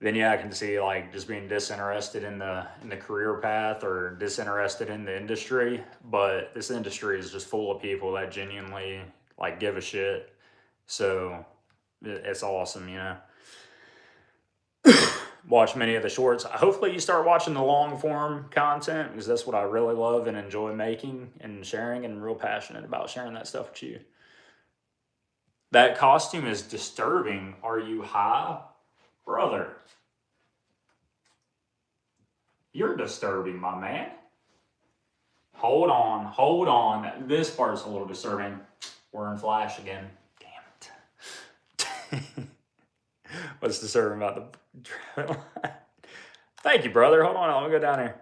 then yeah, I can see like just being disinterested in the career path or disinterested in the industry. But this industry is just full of people that genuinely like give a shit. So it's awesome, you know. Watch many of the shorts. Hopefully you start watching the long form content, because that's what I really love and enjoy making and sharing, and I'm real passionate about sharing that stuff with you. That costume is disturbing. Are you high? Brother, you're disturbing, my man. hold on. This part's a little disturbing. We're in flash again. Damn it. What's disturbing about the traffic light? Thank you, brother. Hold on, I'll go down here.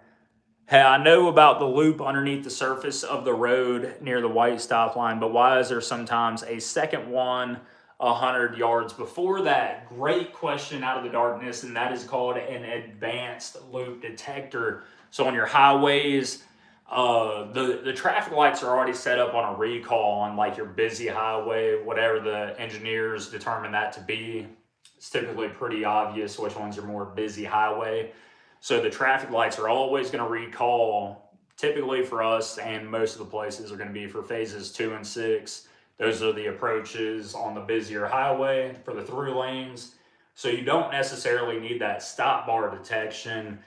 Hey, I know about the loop underneath the surface of the road near the white stop line, but why is there sometimes a second one 100 yards before that? Great question out of the darkness, and that is called an advanced loop detector. So on your highways, the traffic lights are already set up on a recall on like your busy highway, whatever the engineers determine that to be. It's typically pretty obvious which one's your more busy highway. So the traffic lights are always going to recall, typically for us, and most of the places are going to be for phases 2 and 6. Those are the approaches on the busier highway for the through lanes. So you don't necessarily need that stop bar detection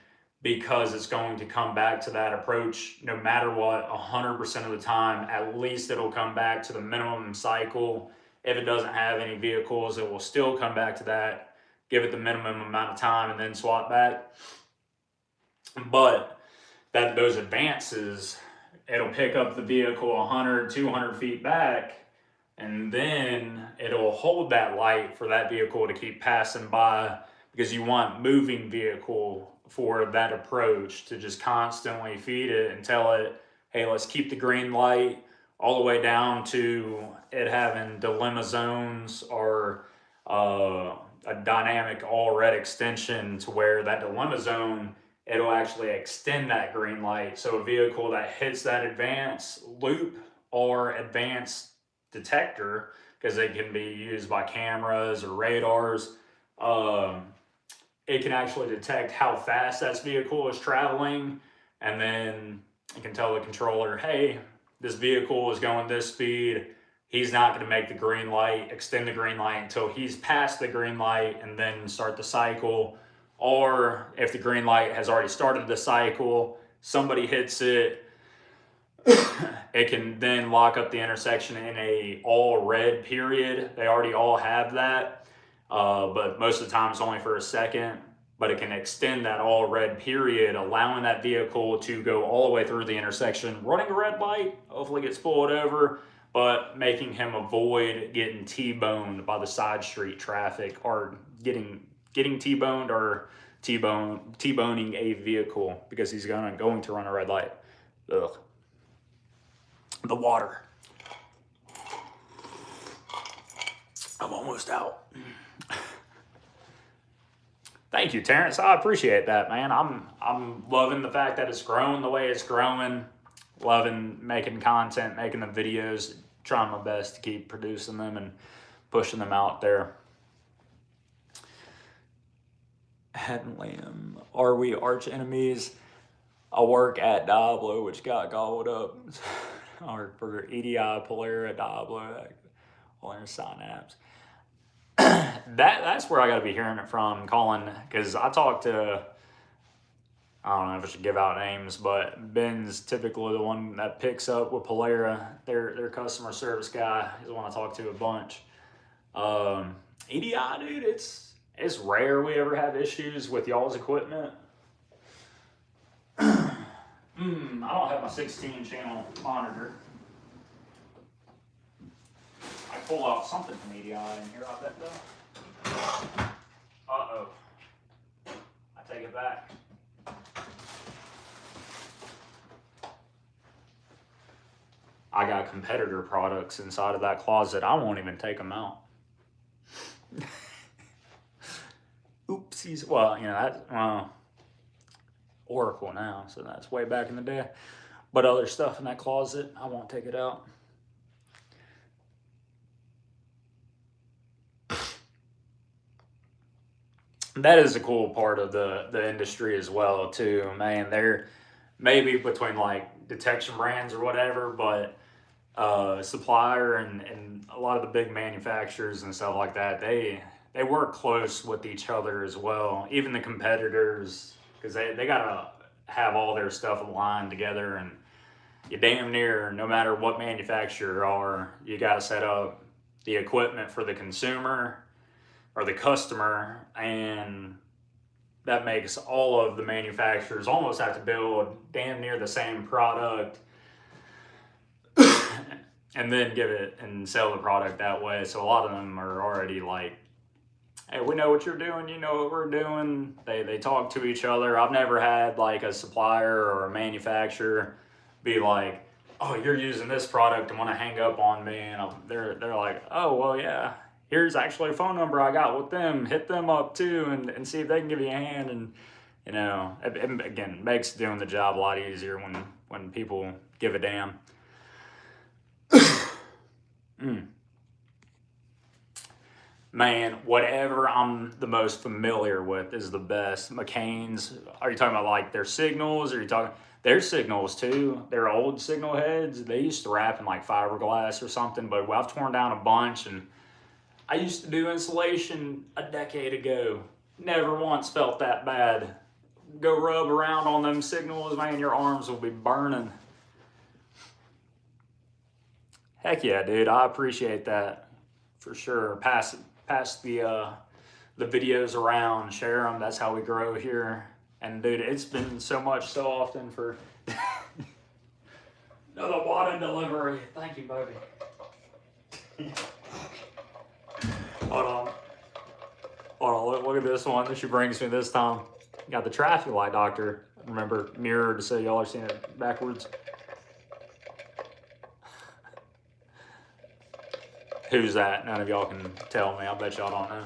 because it's going to come back to that approach no matter what, 100% of the time. At least it'll come back to the minimum cycle. If it doesn't have any vehicles, it will still come back to that, give it the minimum amount of time, and then swap back. But those advances, it'll pick up the vehicle 100, 200 feet back, and then it'll hold that light for that vehicle to keep passing by, because you want moving vehicle for that approach to just constantly feed it and tell it, hey, let's keep the green light, all the way down to it having dilemma zones or a dynamic all red extension, to where that dilemma zone, it'll actually extend that green light. So a vehicle that hits that advanced loop or advanced detector, because they can be used by cameras or radars, it can actually detect how fast that vehicle is traveling, and then it can tell the controller, hey, this vehicle is going this speed. He's not going to make the green light, extend the green light until he's past the green light, and then start the cycle. Or if the green light has already started the cycle, somebody hits it, it can then lock up the intersection in a all red period. They already all have that, but most of the time it's only for a second. But it can extend that all red period, allowing that vehicle to go all the way through the intersection, running a red light, hopefully gets pulled over, but making him avoid getting T-boned by the side street traffic, or getting T-boned, or T-boning a vehicle because he's going to run a red light. Ugh. The water. I'm almost out. Thank you, Terrence. I appreciate that, man. I'm loving the fact that it's growing the way it's growing. Loving making content, making the videos, trying my best to keep producing them and pushing them out there. Liam, are we arch enemies? I work at Diablo, which got gobbled up. I work for EDI, Polera, Diablo, all their synapse. That's where I got to be hearing it from, Colin, because I talked to, I don't know if I should give out names, but Ben's typically the one that picks up with Polera, their customer service guy. He's the one I talk to a bunch. EDI, dude, it's rare we ever have issues with y'all's equipment. I don't have my 16 channel monitor. I pull out something from EDI in here, I bet though. Uh-oh. I take it back. I got competitor products inside of that closet. I won't even take them out. Oopsies. Well, that's Oracle now, so that's way back in the day. But other stuff in that closet, I won't take it out. That is a cool part of the industry as well, too. Man, they're maybe between like detection brands or whatever, but supplier and a lot of the big manufacturers and stuff like that, they work close with each other as well. Even the competitors, because they gotta have all their stuff aligned together, and you damn near, no matter what manufacturer you are, you gotta set up the equipment for the consumer or the customer, and that makes all of the manufacturers almost have to build damn near the same product and then give it and sell the product that way. So a lot of them are already like, hey, we know what you're doing, you know what we're doing. They talk to each other. I've never had like a supplier or a manufacturer be like, oh, you're using this product and want to hang up on me. And they're like, oh, well, yeah, here's actually a phone number I got with them. Hit them up too and see if they can give you a hand. And, you know, it again, makes doing the job a lot easier when people give a damn. Man, whatever I'm the most familiar with is the best. McCain's, are you talking about like their signals? Or are you talking their signals too? Their old signal heads, they used to wrap in like fiberglass or something, but I've torn down a bunch, and I used to do insulation a decade ago. Never once felt that bad. Go rub around on them signals, man, your arms will be burning. Heck yeah, dude, I appreciate that for sure. Pass the videos around, share them. That's how we grow here. And dude, it's been so often for another water delivery. Thank you, baby. Hold on. Look at this one that she brings me this time. Got the traffic light doctor. Remember, mirrored so y'all are seeing it backwards. Who's that? None of y'all can tell me. I bet y'all don't know.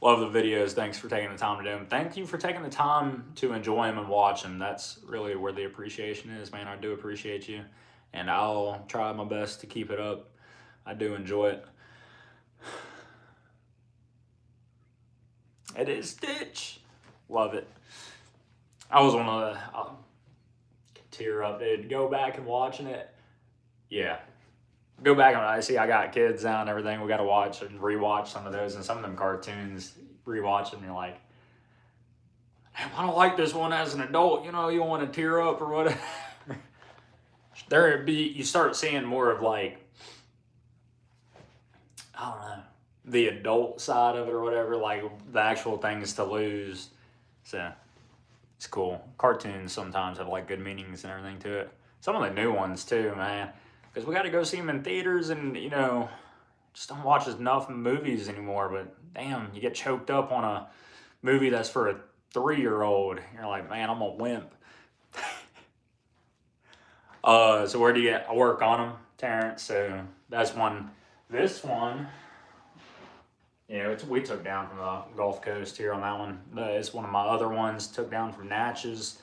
Love the videos. Thanks for taking the time to do them. Thank you for taking the time to enjoy them and watch them. That's really where the appreciation is, man. I do appreciate you, and I'll try my best to keep it up. I do enjoy it. It is Stitch. Love it. I was one of the tear up, dude. Go back and watching it. Yeah. Go back and I see I got kids now and everything. We got to watch and rewatch some of those, and some of them cartoons. Rewatch them, you're like, I don't like this one as an adult. You know, you want to tear up or whatever. You start seeing more of like, I don't know, the adult side of it or whatever, like the actual things to lose. So it's cool. Cartoons sometimes have like good meanings and everything to it. Some of the new ones too, man. Because we got to go see them in theaters, and, you know, just don't watch enough movies anymore. But damn, you get choked up on a movie that's for a 3-year-old. You're like, man, I'm a wimp. So where do you get? I work on them, Terrence. So that's one. This one, you know, we took down from the Gulf Coast here on that one. It's one of my other ones. Took down from Natchez.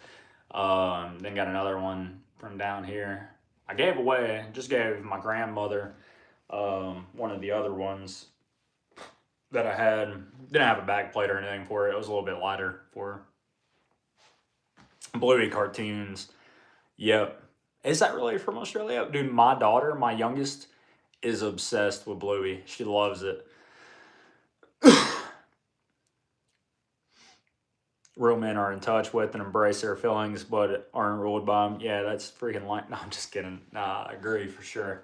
Then got another one from down here. I just gave my grandmother one of the other ones that I had. Didn't have a back plate or anything for it. It was a little bit lighter for her. Bluey cartoons. Yep. Is that really from Australia? Dude, my daughter, my youngest, is obsessed with Bluey. She loves it. Real men are in touch with and embrace their feelings, but aren't ruled by them. Yeah, that's freaking like. No, I'm just kidding. Nah, I agree for sure.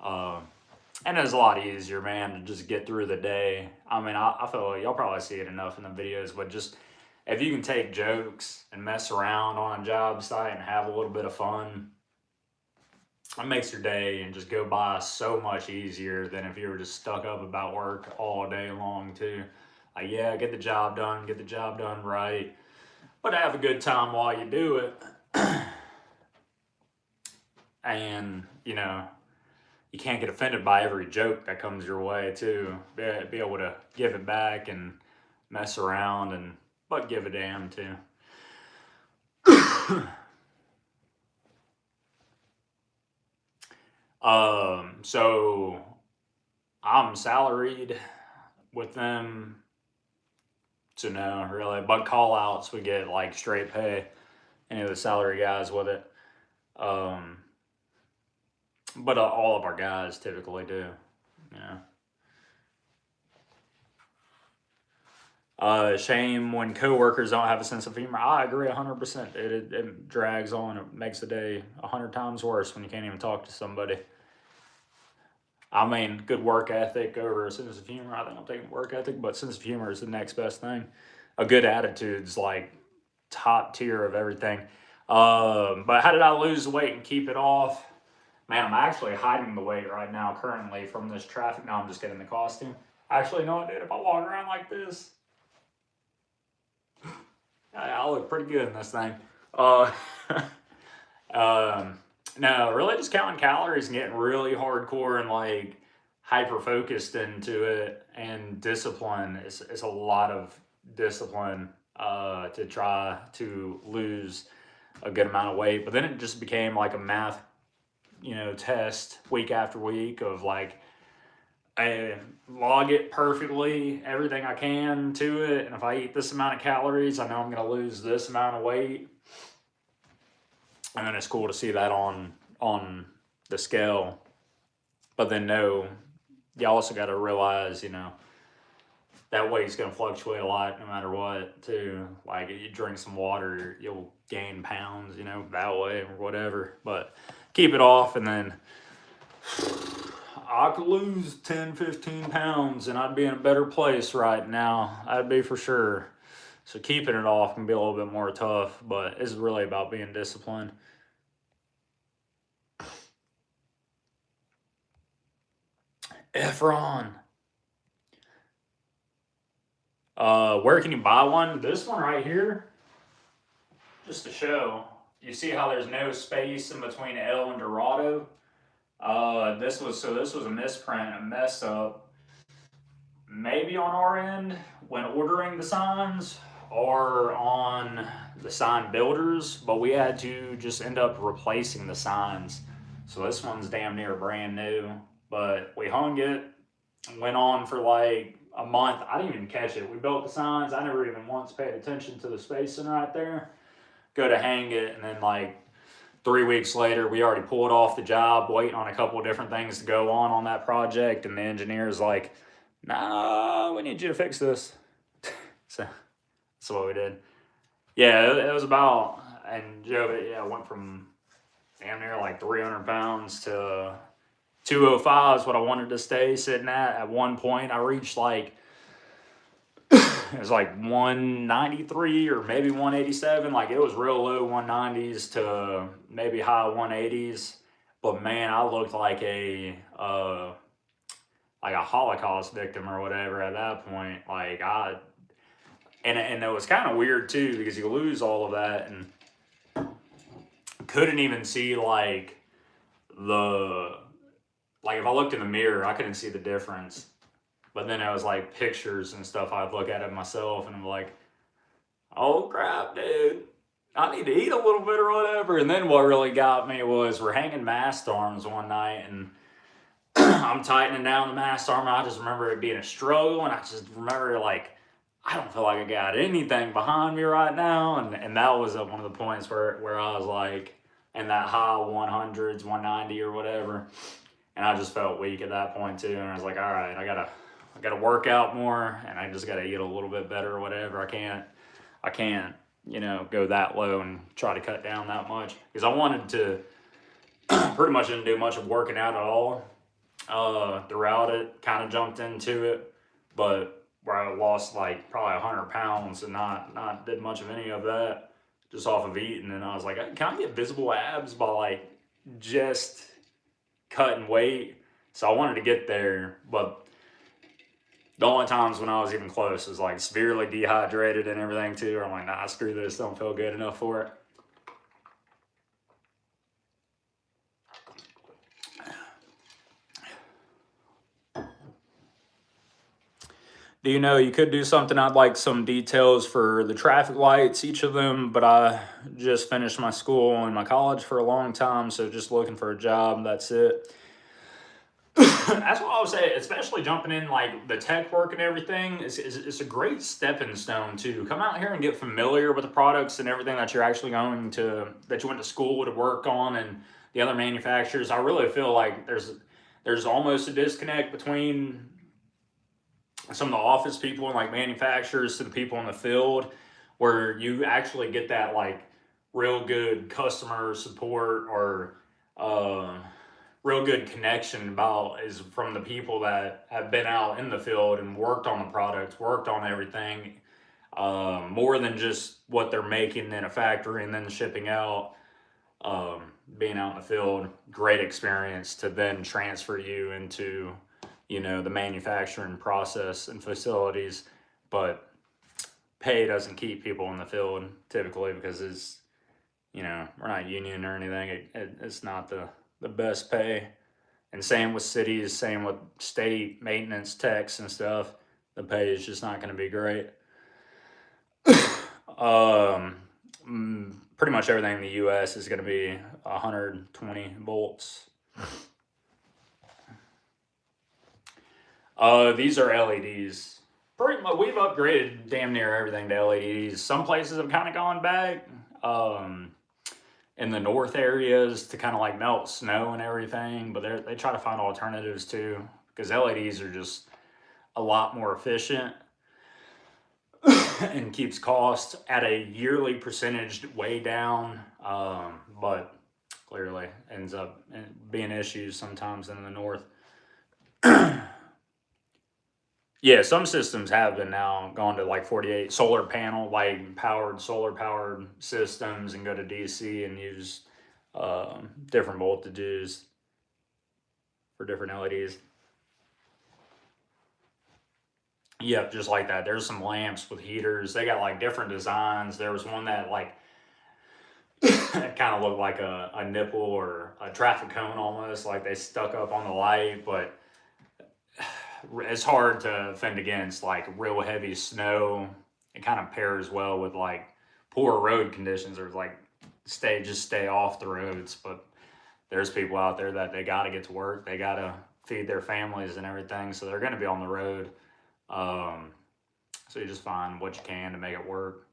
And it's a lot easier, man, to just get through the day. I mean, I feel like y'all probably see it enough in the videos, but just if you can take jokes and mess around on a job site and have a little bit of fun, it makes your day and just go by so much easier than if you were just stuck up about work all day long too. Like, yeah, get the job done right, but have a good time while you do it. And, you know, you can't get offended by every joke that comes your way too. Be able to give it back and mess around, but give a damn too. So I'm salaried with them. So no, really, but call outs we get like straight pay. Any of the salary guys with it. But all of our guys typically do. Yeah. Shame when coworkers don't have a sense of humor. I agree 100%. It drags on. It makes the day 100 times worse when you can't even talk to somebody. I mean, good work ethic over a sense of humor. I think I'm taking work ethic, but sense of humor is the next best thing. A good attitude's like top tier of everything. But how did I lose the weight and keep it off? Man, I'm actually hiding the weight right now currently from this traffic. Now I'm just getting the costume. Actually, no, dude, if I walk around like this, I look pretty good in this thing. Uh, um, no, really just counting calories and getting really hardcore and like hyper focused into it and discipline. It's a lot of discipline to try to lose a good amount of weight. But then it just became like a math, test week after week of like I log it perfectly, everything I can to it, and if I eat this amount of calories, I know I'm going to lose this amount of weight, and then it's cool to see that on the scale. But then no, you also got to realize, that weight's going to fluctuate a lot no matter what. Too, like you drink some water, you'll gain pounds, that way or whatever. But keep it off, and then I could lose 10, 15 pounds and I'd be in a better place right now. I'd be for sure. So keeping it off can be a little bit more tough, but it's really about being disciplined. Efron. Where can you buy one? This one right here, just to show. You see how there's no space in between L and Dorado? This was a misprint, a mess up. Maybe on our end when ordering the signs or on the sign builders, but we had to just end up replacing the signs. So this one's damn near brand new, but we hung it, went on for like a month. I didn't even catch it. We built the signs. I never even once paid attention to the spacing right there. Go to hang it, and then like 3 weeks later, we already pulled off the job, waiting on a couple of different things to go on that project, and the engineer's like, "Nah, we need you to fix this." So that's what we did. Yeah, it was about, and Joe, yeah, went from damn near like 300 pounds to 205 is what I wanted to stay sitting at. At one point, I reached like, it was like 193 or maybe 187. Like it was real low 190s to maybe high 180s. But man, I looked like a Holocaust victim or whatever at that point. And it was kind of weird too because you lose all of that and couldn't even see the like if I looked in the mirror, I couldn't see the difference. But then it was like pictures and stuff. I'd look at it myself and I'm like, oh crap, dude. I need to eat a little bit or whatever. And then what really got me was we're hanging mast arms one night and I'm tightening down the mast arm. I just remember it being a struggle. And I just remember like, I don't feel like I got anything behind me right now. And that was at one of the points where I was like in that high 100s, 190 or whatever. And I just felt weak at that point too. And I was like, all right, I gotta work out more and I just gotta eat a little bit better or whatever. I can't, go that low and try to cut down that much. Because I wanted to pretty much didn't do much of working out at all. Throughout it, kind of jumped into it, but where I lost like probably 100 pounds and not did much of any of that just off of eating. And I was like, can I get visible abs by like just cutting weight? So I wanted to get there, but the only times when I was even close was like severely dehydrated and everything too. Or I'm like, nah, screw this, don't feel good enough for it. Do you know you could do something? I'd like some details for the traffic lights, each of them, but I just finished my school and my college for a long time, so just looking for a job, that's it. That's what I would say, especially jumping in like the tech work and everything. It's a great stepping stone to come out here and get familiar with the products and everything that you're actually that you went to school to work on and the other manufacturers. I really feel like there's almost a disconnect between some of the office people and like manufacturers to the people in the field where you actually get that like real good customer support or real good connection about is from the people that have been out in the field and worked on the products, worked on everything, more than just what they're making in a factory and then shipping out. Being out in the field, great experience to then transfer you into, the manufacturing process and facilities. But pay doesn't keep people in the field typically because we're not union or anything. It's not the best pay. And same with cities, same with state maintenance techs and stuff. The pay is just not going to be great. Pretty much everything in the U.S. is going to be 120 volts. These are LEDs. Pretty much, we've upgraded damn near everything to LEDs. Some places have kind of gone back in the north areas to kind of like melt snow and everything, but they try to find alternatives too because LEDs are just a lot more efficient and keeps costs at a yearly percentage way down, but clearly ends up being issues sometimes in the north. Yeah, some systems have been now gone to like 48 solar panel, like solar powered systems, and go to DC and use different voltages for different LEDs. Yep, just like that. There's some lamps with heaters. They got like different designs. There was one that like it kind of looked like a nipple or a traffic cone almost, like they stuck up on the light, but it's hard to fend against like real heavy snow. It kind of pairs well with like poor road conditions or like stay off the roads. But there's people out there that they got to get to work. They got to feed their families and everything. So they're going to be on the road. So you just find what you can to make it work.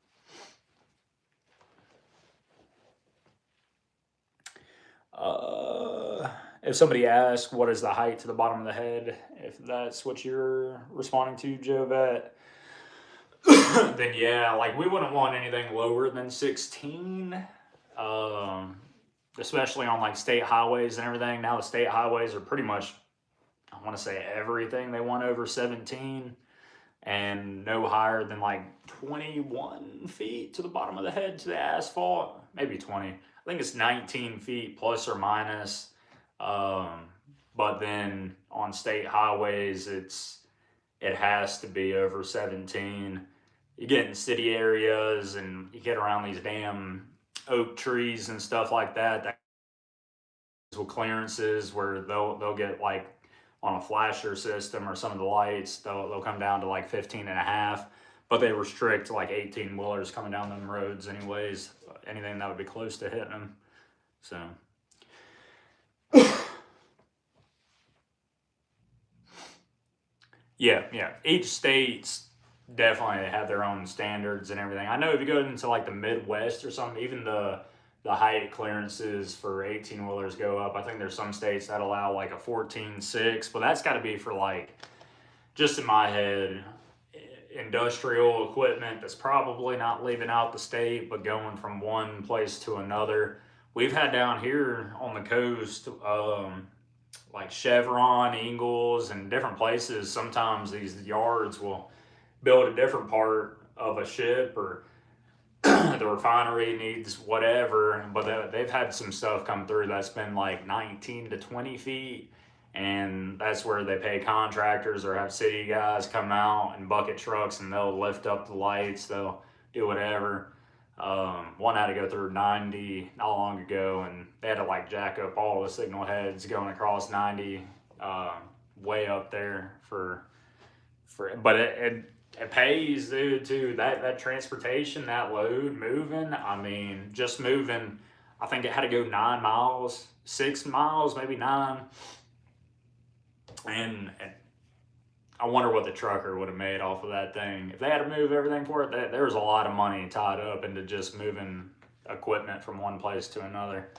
If somebody asks, what is the height to the bottom of the head? If that's what you're responding to, Jovette, then yeah, like we wouldn't want anything lower than 16, especially on like state highways and everything. Now the state highways are pretty much, I want to say everything they want over 17 and no higher than like 21 feet to the bottom of the head to the asphalt, maybe 20. I think it's 19 feet plus or minus. But then on state highways, it has to be over 17. You get in city areas and you get around these damn oak trees and stuff like that. With clearances where they'll get like on a flasher system or some of the lights, they'll come down to like 15 and a half, but they restrict like 18 wheelers coming down them roads anyways, anything that would be close to hitting them. So yeah, each state's definitely have their own standards and everything. I know if you go into like the Midwest or something, even the height clearances for 18 wheelers go up. I think there's some states that allow like a 14.6, but that's got to be for like, just in my head, industrial equipment that's probably not leaving out the state but going from one place to another. We've had down here on the coast, like Chevron, Ingalls, and different places. Sometimes these yards will build a different part of a ship or the refinery needs whatever, but they've had some stuff come through that's been like 19 to 20 feet, and that's where they pay contractors or have city guys come out and bucket trucks and they'll lift up the lights, they'll do whatever. One had to go through 90 not long ago, and they had to like jack up all the signal heads going across 90 way up there but it pays, dude, too. That transportation, that load moving, I mean, just moving, I think it had to go 9 miles, 6 miles, maybe 9. And I wonder what the trucker would have made off of that thing. If they had to move everything for it, there was a lot of money tied up into just moving equipment from one place to another.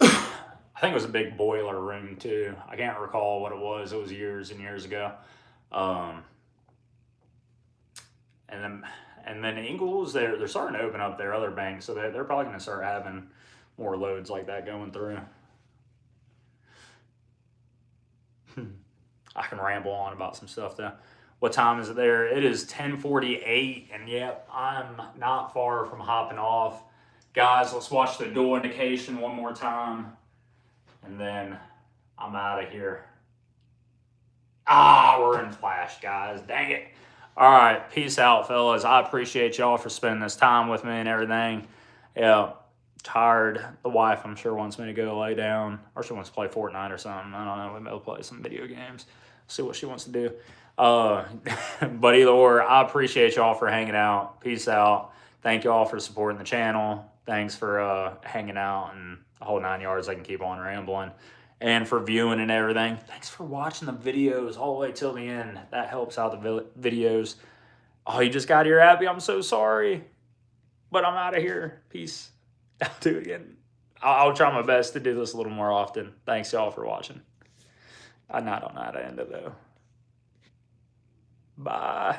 I think it was a big boiler room, too. I can't recall what it was. It was years and years ago. And then Ingalls, they're starting to open up their other banks, so they're probably going to start having more loads like that going through. I can ramble on about some stuff though. What time is it there? It is 10:48, and yep, I'm not far from hopping off. Guys, let's watch the dual indication one more time, and then I'm out of here. Ah, we're in flash, guys. Dang it. All right, peace out, fellas. I appreciate y'all for spending this time with me and everything. Yeah, tired. The wife, I'm sure, wants me to go lay down, or she wants to play Fortnite or something. I don't know. We may play some video games. See what she wants to do. But either or, I appreciate y'all for hanging out. Peace out. Thank y'all for supporting the channel. Thanks for hanging out and the whole 9 yards. I can keep on rambling. And for viewing and everything. Thanks for watching the videos all the way till the end. That helps out the videos. Oh, you just got here, Abby? I'm so sorry. But I'm out of here. Peace. I'll do it again. I'll try my best to do this a little more often. Thanks, y'all, for watching. I don't know how to end it, though. Bye.